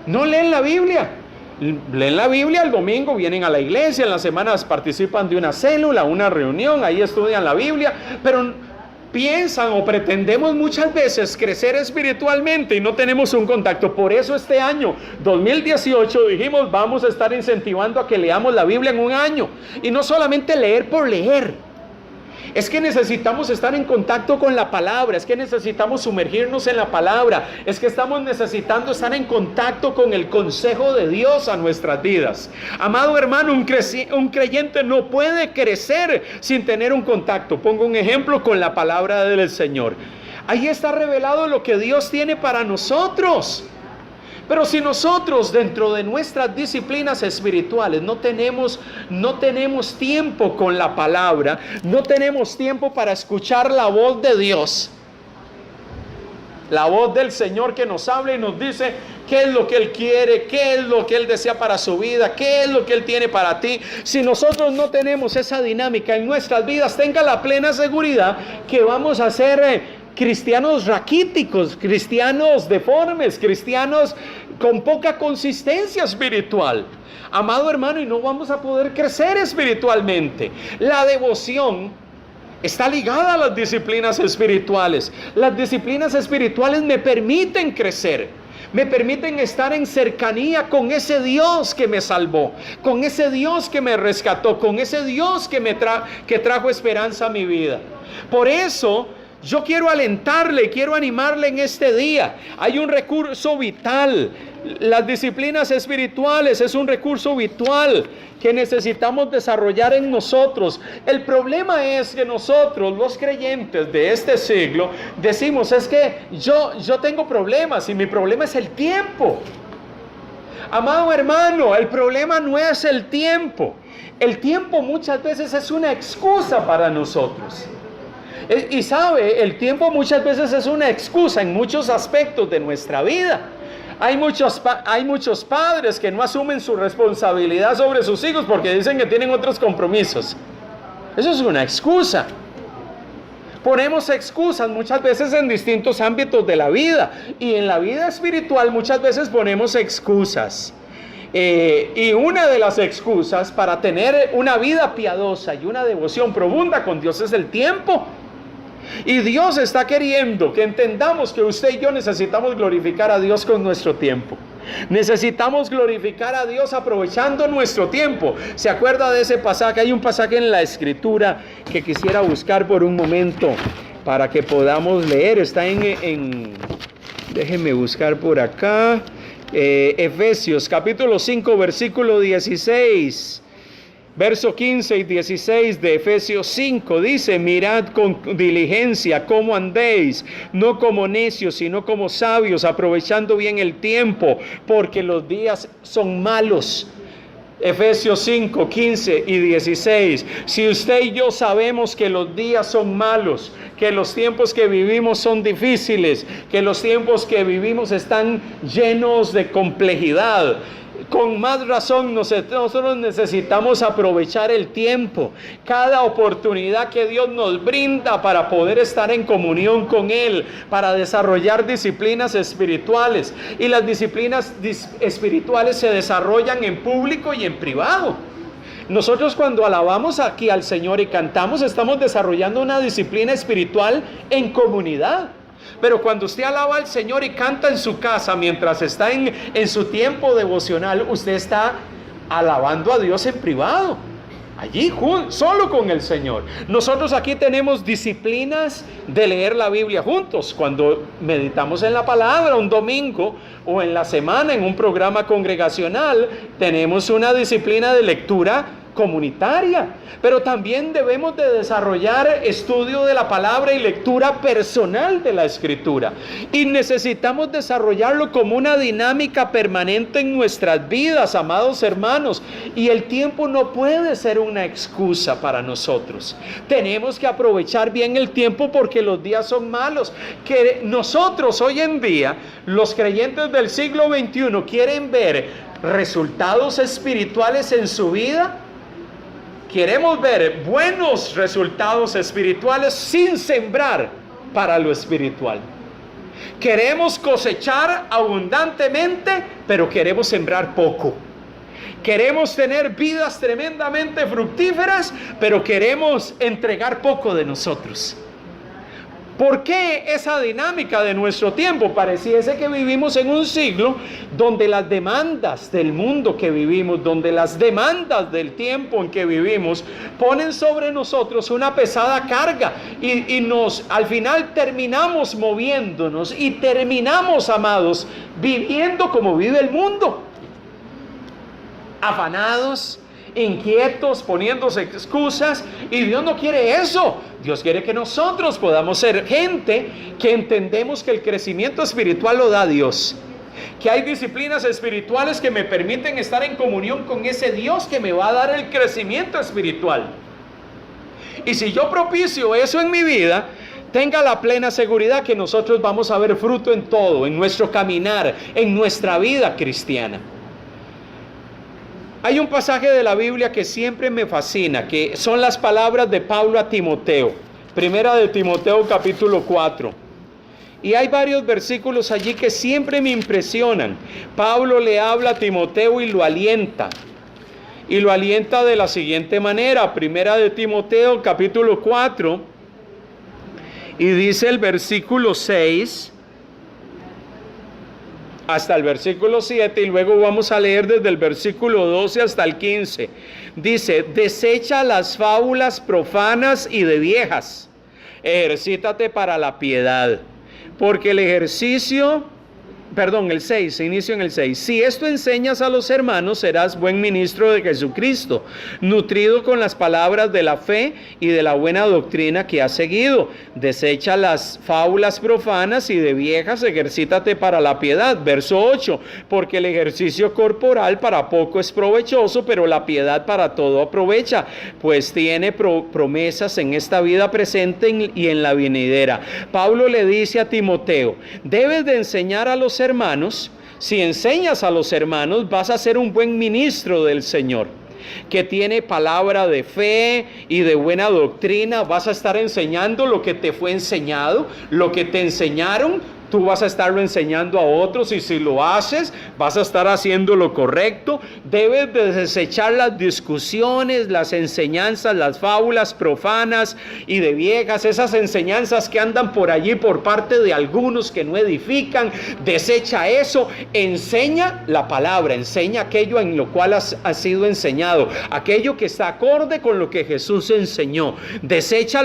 No leen la Biblia. Leen la Biblia el domingo, vienen a la iglesia, en las semanas participan de una célula, una reunión, ahí estudian la Biblia, pero piensan o pretendemos muchas veces crecer espiritualmente y no tenemos un contacto. Por eso este año 2018 dijimos, vamos a estar incentivando a que leamos la Biblia en un año, y no solamente leer por leer. Es que necesitamos estar en contacto con la palabra, es que necesitamos sumergirnos en la palabra, es que estamos necesitando estar en contacto con el consejo de Dios a nuestras vidas. Amado hermano, un creyente no puede crecer sin tener un contacto. Pongo un ejemplo con la palabra del Señor. Ahí está revelado lo que Dios tiene para nosotros. Pero si nosotros dentro de nuestras disciplinas espirituales no tenemos tiempo con la palabra, no tenemos tiempo para escuchar la voz de Dios, la voz del Señor que nos habla y nos dice qué es lo que Él quiere, qué es lo que Él desea para su vida, qué es lo que Él tiene para ti. Si nosotros no tenemos esa dinámica en nuestras vidas, tenga la plena seguridad que vamos a ser cristianos raquíticos, cristianos deformes, cristianos con poca consistencia espiritual. Amado hermano, y no vamos a poder crecer espiritualmente. La devoción está ligada a las disciplinas espirituales. Las disciplinas espirituales me permiten crecer, me permiten estar en cercanía con ese Dios que me salvó, con ese Dios que me rescató, con ese Dios que trajo esperanza a mi vida. Por eso yo quiero alentarle, quiero animarle en este día. Hay un recurso vital. Las disciplinas espirituales es un recurso vital que necesitamos desarrollar en nosotros. El problema es que nosotros, los creyentes de este siglo, decimos, es que yo tengo problemas y mi problema es el tiempo. Amado hermano, el problema no es el tiempo. El tiempo muchas veces es una excusa para nosotros. Y sabe, el tiempo muchas veces es una excusa en muchos aspectos de nuestra vida. Hay muchos padres que no asumen su responsabilidad sobre sus hijos porque dicen que tienen otros compromisos. Eso es una excusa. Ponemos excusas muchas veces en distintos ámbitos de la vida. Y en la vida espiritual muchas veces ponemos excusas. Y una de las excusas para tener una vida piadosa y una devoción profunda con Dios es el tiempo. Y Dios está queriendo que entendamos que usted y yo necesitamos glorificar a Dios con nuestro tiempo. Necesitamos glorificar a Dios aprovechando nuestro tiempo. ¿Se acuerda de ese pasaje? Hay un pasaje en la Escritura que quisiera buscar por un momento para que podamos leer. Está déjenme buscar por acá. Efesios capítulo 5 versículo 16. Verso 15 y 16 de Efesios 5 dice: mirad con diligencia cómo andéis, no como necios, sino como sabios, aprovechando bien el tiempo, porque los días son malos. Efesios 5, 15 y 16. Si usted y yo sabemos que los días son malos, que los tiempos que vivimos son difíciles, que los tiempos que vivimos están llenos de complejidad, con más razón nosotros necesitamos aprovechar el tiempo, cada oportunidad que Dios nos brinda para poder estar en comunión con Él, para desarrollar disciplinas espirituales. Y las disciplinas espirituales se desarrollan en público y en privado. Nosotros cuando alabamos aquí al Señor y cantamos, estamos desarrollando una disciplina espiritual en comunidad. Pero cuando usted alaba al Señor y canta en su casa mientras está en su tiempo devocional, usted está alabando a Dios en privado, allí solo con el Señor. Nosotros aquí tenemos disciplinas de leer la Biblia juntos. Cuando meditamos en la palabra un domingo o en la semana en un programa congregacional, tenemos una disciplina de lectura comunitaria, pero también debemos de desarrollar estudio de la palabra y lectura personal de la Escritura, y necesitamos desarrollarlo como una dinámica permanente en nuestras vidas, amados hermanos. Y el tiempo no puede ser una excusa para nosotros. Tenemos que aprovechar bien el tiempo porque los días son malos. Que nosotros hoy en día, los creyentes del siglo XXI, quieren ver resultados espirituales en su vida. Queremos ver buenos resultados espirituales sin sembrar para lo espiritual. Queremos cosechar abundantemente, pero queremos sembrar poco. Queremos tener vidas tremendamente fructíferas, pero queremos entregar poco de nosotros. ¿Por qué esa dinámica de nuestro tiempo? Pareciese que vivimos en un siglo donde las demandas del mundo que vivimos, donde las demandas del tiempo en que vivimos, ponen sobre nosotros una pesada carga y al final terminamos moviéndonos y terminamos, amados, viviendo como vive el mundo. Afanados, inquietos, poniéndose excusas, y Dios no quiere eso. Dios quiere que nosotros podamos ser gente que entendemos que el crecimiento espiritual lo da Dios, que hay disciplinas espirituales que me permiten estar en comunión con ese Dios que me va a dar el crecimiento espiritual. Y si yo propicio eso en mi vida, tenga la plena seguridad que nosotros vamos a ver fruto en todo, en nuestro caminar, en nuestra vida cristiana. Hay un pasaje de la Biblia que siempre me fascina, que son las palabras de Pablo a Timoteo. Primera de Timoteo capítulo 4. Y hay varios versículos allí que siempre me impresionan. Pablo le habla a Timoteo y lo alienta. Y lo alienta de la siguiente manera. Primera de Timoteo capítulo 4. Y dice el versículo 6. Hasta el versículo 7, y luego vamos a leer desde el versículo 12 hasta el 15. Dice: desecha las fábulas profanas y de viejas, ejercítate para la piedad, porque el ejercicio el 6, inicio en el 6. Si esto enseñas a los hermanos, serás buen ministro de Jesucristo, nutrido con las palabras de la fe y de la buena doctrina que has seguido. Desecha las fábulas profanas y de viejas, ejercítate para la piedad. Verso 8, porque el ejercicio corporal para poco es provechoso, pero la piedad para todo aprovecha, pues tiene promesas en esta vida presente y en la venidera. Pablo le dice a Timoteo, debes de enseñar a los hermanos. Si enseñas a los hermanos, vas a ser un buen ministro del Señor, que tiene palabra de fe y de buena doctrina. Vas a estar enseñando lo que te fue enseñado, lo que te enseñaron. Tú vas a estarlo enseñando a otros, y si lo haces, vas a estar haciendo lo correcto. Debes de desechar las discusiones, las enseñanzas, las fábulas profanas y de viejas, esas enseñanzas que andan por allí por parte de algunos que no edifican. Desecha eso, enseña la palabra, enseña aquello en lo cual has sido enseñado, aquello que está acorde con lo que Jesús enseñó. Desecha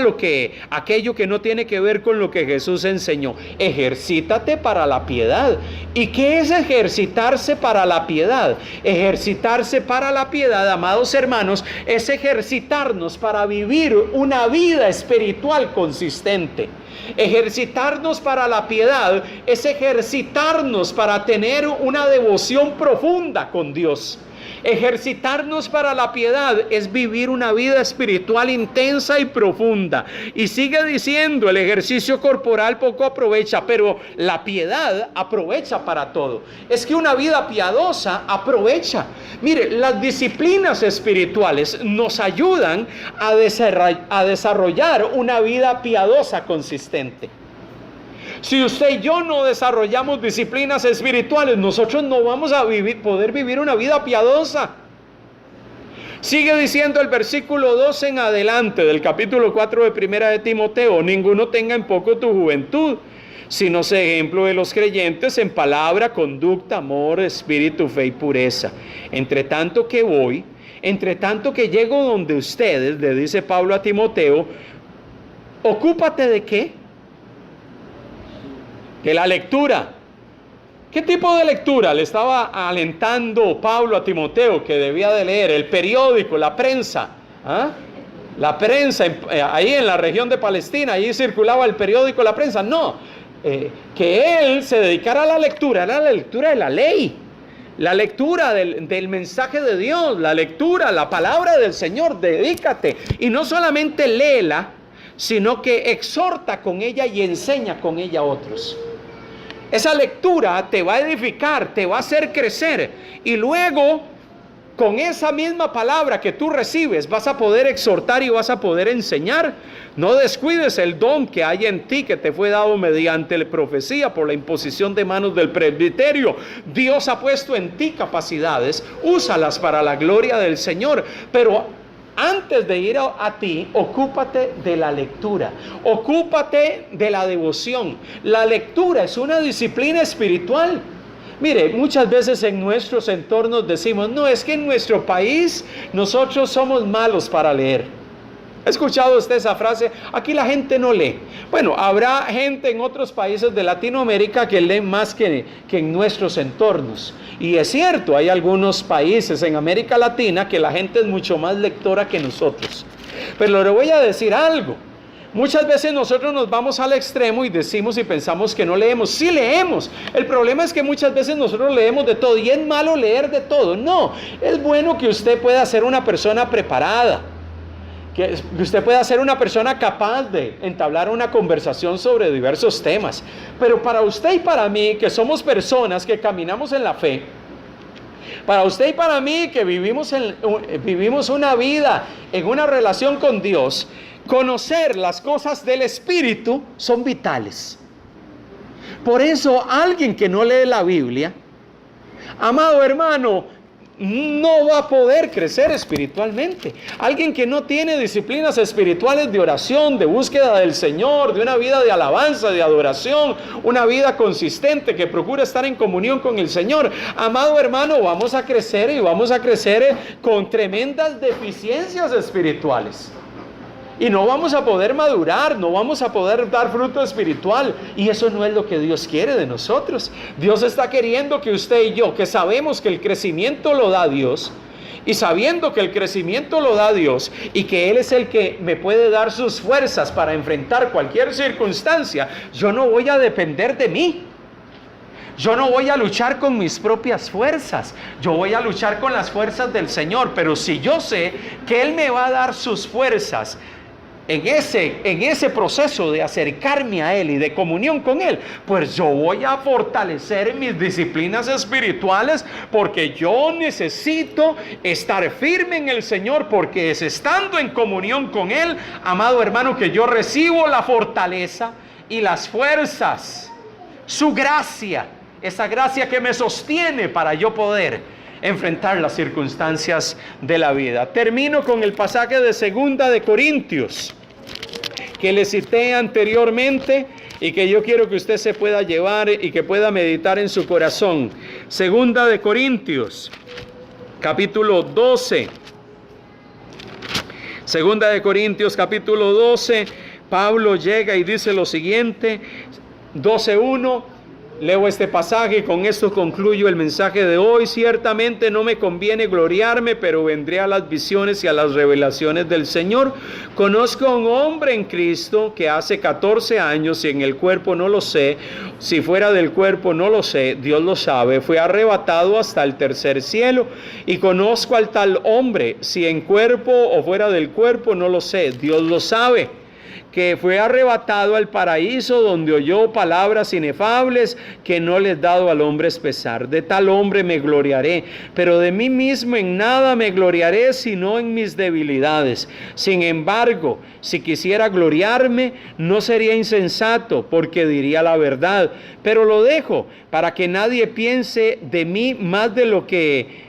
aquello que no tiene que ver con lo que Jesús enseñó. Ejercítate para la piedad. ¿Y qué es ejercitarse para la piedad? Ejercitarse para la piedad, amados hermanos, es ejercitarnos para vivir una vida espiritual consistente. Ejercitarnos para la piedad es ejercitarnos para tener una devoción profunda con Dios. Ejercitarnos para la piedad es vivir una vida espiritual intensa y profunda. Y sigue diciendo, el ejercicio corporal poco aprovecha, pero la piedad aprovecha para todo. Es que una vida piadosa aprovecha. Mire, las disciplinas espirituales nos ayudan a desarrollar una vida piadosa consistente. Si usted y yo no desarrollamos disciplinas espirituales, nosotros no vamos a poder vivir una vida piadosa. Sigue diciendo el versículo 2 en adelante del capítulo 4 de Primera de Timoteo: ninguno tenga en poco tu juventud, sino sea ejemplo de los creyentes en palabra, conducta, amor, espíritu, fe y pureza. Entre tanto que llego donde ustedes, le dice Pablo a Timoteo, ocúpate ¿de qué? De la lectura. ¿Qué tipo de lectura le estaba alentando Pablo a Timoteo que debía de leer? El periódico, la prensa. La prensa, ahí en la región de Palestina, ahí circulaba el periódico, la prensa. No, que él se dedicara a la lectura, era la lectura de la ley, la lectura del mensaje de Dios, la lectura, la palabra del Señor. Dedícate, y no solamente léela, sino que exhorta con ella y enseña con ella a otros. Esa lectura te va a edificar, te va a hacer crecer, y luego con esa misma palabra que tú recibes vas a poder exhortar y vas a poder enseñar. No descuides el don que hay en ti, que te fue dado mediante la profecía por la imposición de manos del presbiterio. Dios ha puesto en ti capacidades, úsalas para la gloria del Señor, pero antes de ir a ti, ocúpate de la lectura, ocúpate de la devoción. La lectura es una disciplina espiritual. Mire, muchas veces en nuestros entornos decimos, no, es que en nuestro país nosotros somos malos para leer. ¿Ha escuchado usted esa frase? Aquí la gente no lee. Bueno, habrá gente en otros países de Latinoamérica que leen más que en nuestros entornos. Y es cierto, hay algunos países en América Latina que la gente es mucho más lectora que nosotros. Pero le voy a decir algo. Muchas veces nosotros nos vamos al extremo y decimos y pensamos que no leemos. Sí leemos. El problema es que muchas veces nosotros leemos de todo. Y es malo leer de todo. No, es bueno que usted pueda ser una persona preparada, que usted pueda ser una persona capaz de entablar una conversación sobre diversos temas. Pero para usted y para mí, que somos personas que caminamos en la fe, para usted y para mí que vivimos una vida en una relación con Dios, conocer las cosas del Espíritu son vitales. Por eso alguien que no lee la Biblia, amado hermano, no va a poder crecer espiritualmente. Alguien que no tiene disciplinas espirituales de oración, de búsqueda del Señor, de una vida de alabanza, de adoración, una vida consistente que procura estar en comunión con el Señor, amado hermano, vamos a crecer y vamos a crecer con tremendas deficiencias espirituales. Y no vamos a poder madurar, no vamos a poder dar fruto espiritual. Y eso no es lo que Dios quiere de nosotros. Dios está queriendo que usted y yo, que sabemos que el crecimiento lo da Dios, y sabiendo que el crecimiento lo da Dios y que Él es el que me puede dar sus fuerzas para enfrentar cualquier circunstancia, yo no voy a depender de mí. Yo no voy a luchar con mis propias fuerzas, yo voy a luchar con las fuerzas del Señor. Pero si yo sé que Él me va a dar sus fuerzas en ese proceso de acercarme a Él y de comunión con Él, pues yo voy a fortalecer mis disciplinas espirituales, porque yo necesito estar firme en el Señor, porque es estando en comunión con Él, amado hermano, que yo recibo la fortaleza y las fuerzas, su gracia, esa gracia que me sostiene para yo poder enfrentar las circunstancias de la vida. Termino con el pasaje de 2 de Corintios que le cité anteriormente y que yo quiero que usted se pueda llevar y que pueda meditar en su corazón. 2 de Corintios, capítulo 12. 2 de Corintios, capítulo 12, Pablo llega y dice lo siguiente, 12:1. Leo este pasaje y con esto concluyo el mensaje de hoy. Ciertamente no me conviene gloriarme, pero vendré a las visiones y a las revelaciones del Señor. Conozco a un hombre en Cristo que hace 14 años, si en el cuerpo no lo sé, si fuera del cuerpo no lo sé, Dios lo sabe, fue arrebatado hasta el tercer cielo. Y conozco al tal hombre, si en cuerpo o fuera del cuerpo no lo sé, Dios lo sabe, que fue arrebatado al paraíso, donde oyó palabras inefables que no les dado al hombre expresar. De tal hombre me gloriaré, pero de mí mismo en nada me gloriaré, sino en mis debilidades. Sin embargo, si quisiera gloriarme, no sería insensato, porque diría la verdad, pero lo dejo para que nadie piense de mí más de lo que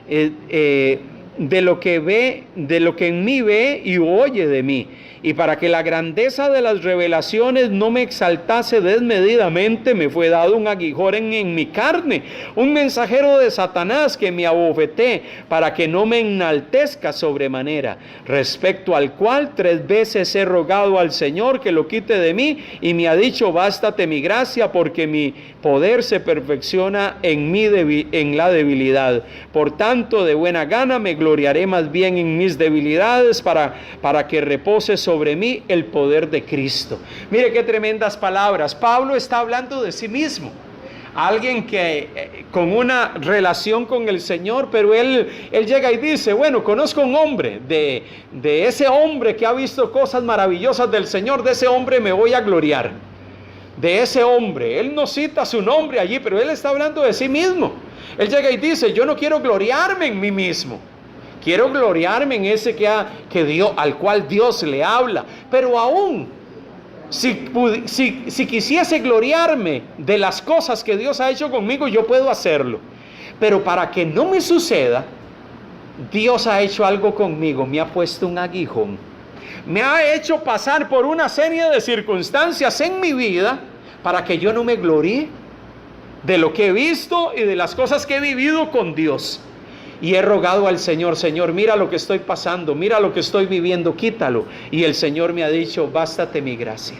en mí ve y oye de mí, y para que la grandeza de las revelaciones no me exaltase desmedidamente, me fue dado un aguijón en mi carne, un mensajero de Satanás que me abofeté, para que no me enaltezca sobremanera, respecto al cual 3 veces he rogado al Señor que lo quite de mí, y me ha dicho: bástate mi gracia, porque mi poder se perfecciona en la debilidad. Por tanto, de buena gana me gloriaré más bien en mis debilidades, para que repose sobre mí el poder de Cristo. Mire qué tremendas palabras. Pablo está hablando de sí mismo. Alguien que con una relación con el Señor, pero él llega y dice: bueno, conozco un hombre, de ese hombre que ha visto cosas maravillosas del Señor, de ese hombre me voy a gloriar. De ese hombre, él no cita su nombre allí, pero él está hablando de sí mismo. Él llega y dice: yo no quiero gloriarme en mí mismo, quiero gloriarme en ese al cual Dios le habla. Pero aún si quisiese gloriarme de las cosas que Dios ha hecho conmigo, yo puedo hacerlo. Pero para que no me suceda, Dios ha hecho algo conmigo, me ha puesto un aguijón, me ha hecho pasar por una serie de circunstancias en mi vida para que yo no me gloríe de lo que he visto y de las cosas que he vivido con Dios. Y he rogado al Señor: Señor, mira lo que estoy pasando, mira lo que estoy viviendo, quítalo. Y el Señor me ha dicho: bástate mi gracia.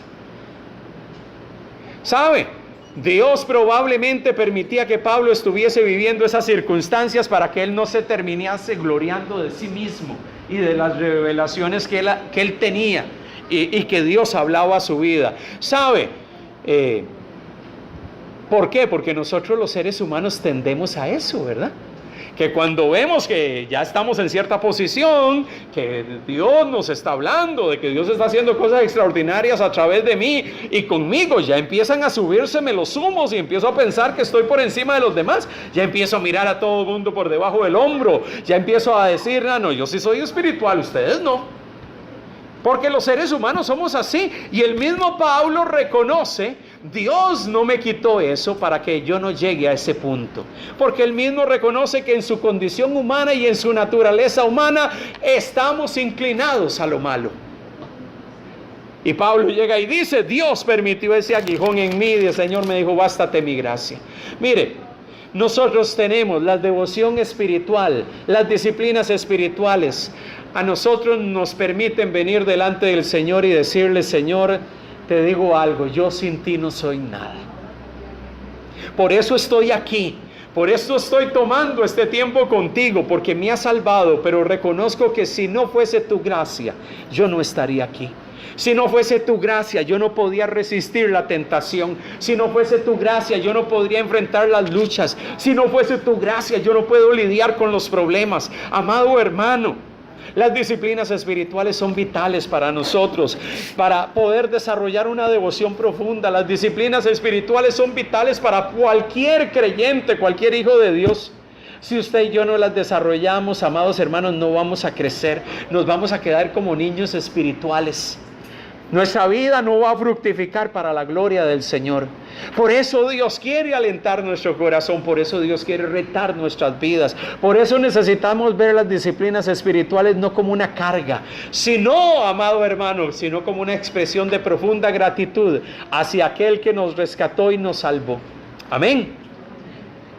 ¿Sabe? Dios probablemente permitía que Pablo estuviese viviendo esas circunstancias para que él no se terminase gloriando de sí mismo y de las revelaciones que él tenía y que Dios hablaba a su vida. ¿Sabe? ¿Por qué? Porque nosotros los seres humanos tendemos a eso, ¿verdad? Que cuando vemos que ya estamos en cierta posición, que Dios nos está hablando, de que Dios está haciendo cosas extraordinarias a través de mí y conmigo, ya empiezan a subírseme los humos y empiezo a pensar que estoy por encima de los demás. Ya empiezo a mirar a todo el mundo por debajo del hombro. Ya empiezo a decir: no, yo sí soy espiritual, ustedes no. Porque los seres humanos somos así. Y el mismo Pablo reconoce: Dios no me quitó eso para que yo no llegue a ese punto. Porque él mismo reconoce que en su condición humana y en su naturaleza humana estamos inclinados a lo malo. Y Pablo llega y dice: Dios permitió ese aguijón en mí, y el Señor me dijo: bástate mi gracia. Mire, nosotros tenemos la devoción espiritual, las disciplinas espirituales. a nosotros nos permiten venir delante del Señor y decirle: Señor, te digo algo, yo sin ti no soy nada. Por eso estoy aquí, por eso estoy tomando este tiempo contigo, porque me has salvado, pero reconozco que si no fuese tu gracia, yo no estaría aquí. Si no fuese tu gracia, yo no podía resistir la tentación. Si no fuese tu gracia, yo no podría enfrentar las luchas. Si no fuese tu gracia, yo no puedo lidiar con los problemas. Amado hermano, las disciplinas espirituales son vitales para nosotros, para poder desarrollar una devoción profunda. Las disciplinas espirituales son vitales para cualquier creyente, cualquier hijo de Dios. Si usted y yo no las desarrollamos, amados hermanos, no vamos a crecer. Nos vamos a quedar como niños espirituales. Nuestra vida no va a fructificar para la gloria del Señor. Por eso Dios quiere alentar nuestro corazón, por eso Dios quiere retar nuestras vidas. Por eso necesitamos ver las disciplinas espirituales no como una carga, sino, amado hermano, sino como una expresión de profunda gratitud hacia aquel que nos rescató y nos salvó. Amén.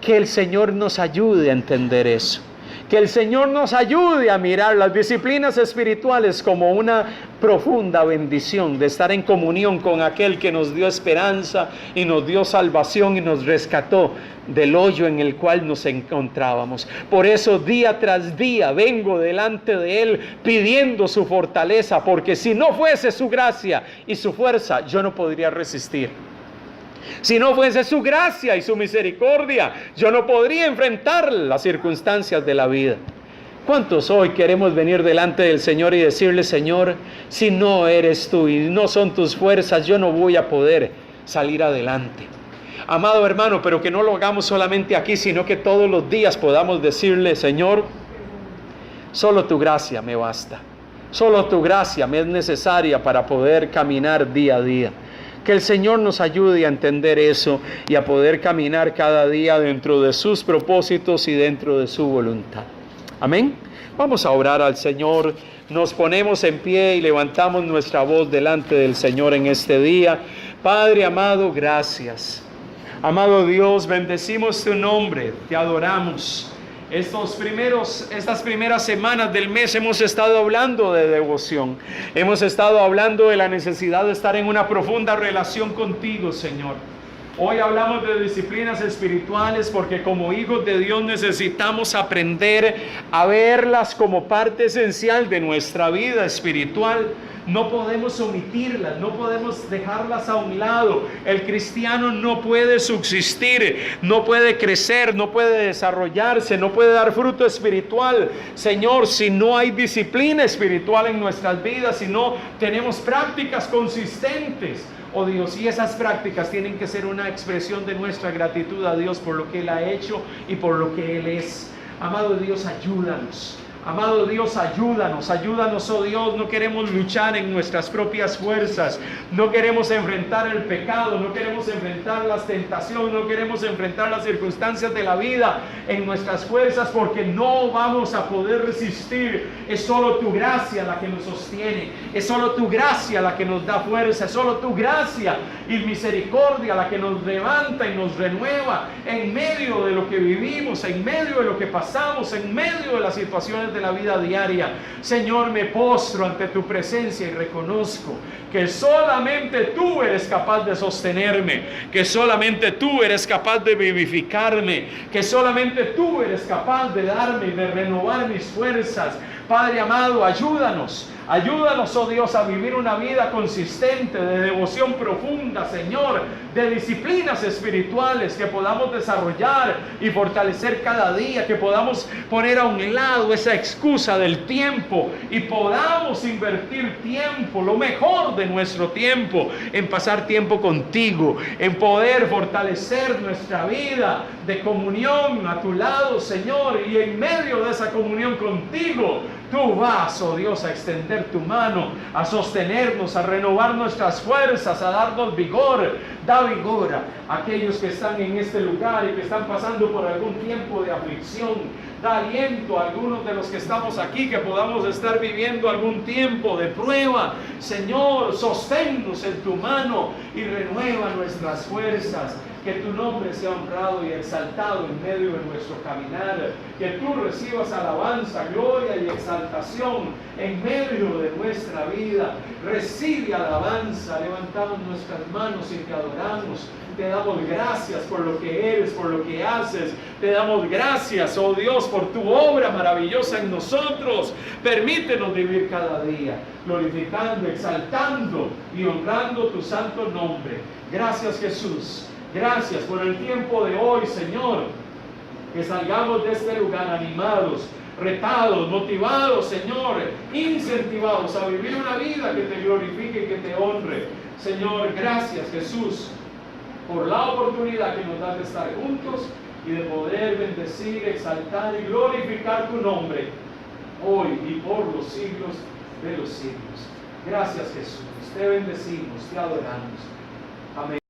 Que el Señor nos ayude a entender eso. Que el Señor nos ayude a mirar las disciplinas espirituales como una profunda bendición de estar en comunión con aquel que nos dio esperanza y nos dio salvación y nos rescató del hoyo en el cual nos encontrábamos. Por eso día tras día vengo delante de Él pidiendo su fortaleza, porque si no fuese su gracia y su fuerza, yo no podría resistir. Si no fuese su gracia y su misericordia, yo no podría enfrentar las circunstancias de la vida. ¿Cuántos hoy queremos venir delante del Señor y decirle: Señor, si no eres tú y no son tus fuerzas, yo no voy a poder salir adelante? Amado hermano, pero que no lo hagamos solamente aquí, sino que todos los días podamos decirle: Señor, solo tu gracia me basta. Solo tu gracia me es necesaria para poder caminar día a día. Que el Señor nos ayude a entender eso y a poder caminar cada día dentro de sus propósitos y dentro de su voluntad. Amén. Vamos a orar al Señor. Nos ponemos en pie y levantamos nuestra voz delante del Señor en este día. Padre amado, gracias. Amado Dios, bendecimos tu nombre, te adoramos. Estas primeras semanas del mes hemos estado hablando de devoción. Hemos estado hablando de la necesidad de estar en una profunda relación contigo, Señor. Hoy hablamos de disciplinas espirituales porque como hijos de Dios necesitamos aprender a verlas como parte esencial de nuestra vida espiritual. No podemos omitirlas, no podemos dejarlas a un lado. El cristiano no puede subsistir, no puede crecer, no puede desarrollarse, no puede dar fruto espiritual, Señor, si no hay disciplina espiritual en nuestras vidas, si no tenemos prácticas consistentes. Oh Dios, y esas prácticas tienen que ser una expresión de nuestra gratitud a Dios por lo que Él ha hecho y por lo que Él es. Amado Dios, ayúdanos. Amado Dios, ayúdanos, oh Dios. No queremos luchar en nuestras propias fuerzas. No queremos enfrentar el pecado, no queremos enfrentar las tentaciones, no queremos enfrentar las circunstancias de la vida en nuestras fuerzas, porque no vamos a poder resistir. Es solo tu gracia la que nos sostiene, es solo tu gracia la que nos da fuerza, es solo tu gracia y misericordia la que nos levanta y nos renueva en medio de lo que vivimos, en medio de lo que pasamos, en medio de las situaciones de la vida diaria. Señor, me postro ante tu presencia y reconozco que solamente tú eres capaz de sostenerme, que solamente tú eres capaz de vivificarme, que solamente tú eres capaz de darme y de renovar mis fuerzas. Padre amado, ayúdanos, oh Dios, a vivir una vida consistente, de devoción profunda, Señor, de disciplinas espirituales que podamos desarrollar y fortalecer cada día, que podamos poner a un lado esa excusa del tiempo y podamos invertir tiempo, lo mejor de nuestro tiempo, en pasar tiempo contigo, en poder fortalecer nuestra vida de comunión a tu lado, Señor, y en medio de esa comunión contigo, tú vas, oh Dios, a extender tu mano, a sostenernos, a renovar nuestras fuerzas, a darnos vigor. Da vigor a aquellos que están en este lugar y que están pasando por algún tiempo de aflicción. Da aliento a algunos de los que estamos aquí, que podamos estar viviendo algún tiempo de prueba. Señor, sosténnos en tu mano y renueva nuestras fuerzas. Que tu nombre sea honrado y exaltado en medio de nuestro caminar. Que tú recibas alabanza, gloria y exaltación en medio de nuestra vida. Recibe alabanza. Levantamos nuestras manos y te adoramos. Te damos gracias por lo que eres, por lo que haces. Te damos gracias, oh Dios, por tu obra maravillosa en nosotros. Permítenos vivir cada día glorificando, exaltando y honrando tu santo nombre. Gracias, Jesús. Gracias por el tiempo de hoy, Señor. Que salgamos de este lugar animados, retados, motivados, Señor, incentivados a vivir una vida que te glorifique y que te honre. Señor, gracias, Jesús, por la oportunidad que nos das de estar juntos y de poder bendecir, exaltar y glorificar tu nombre hoy y por los siglos de los siglos. Gracias, Jesús. Te bendecimos, te adoramos. Amén.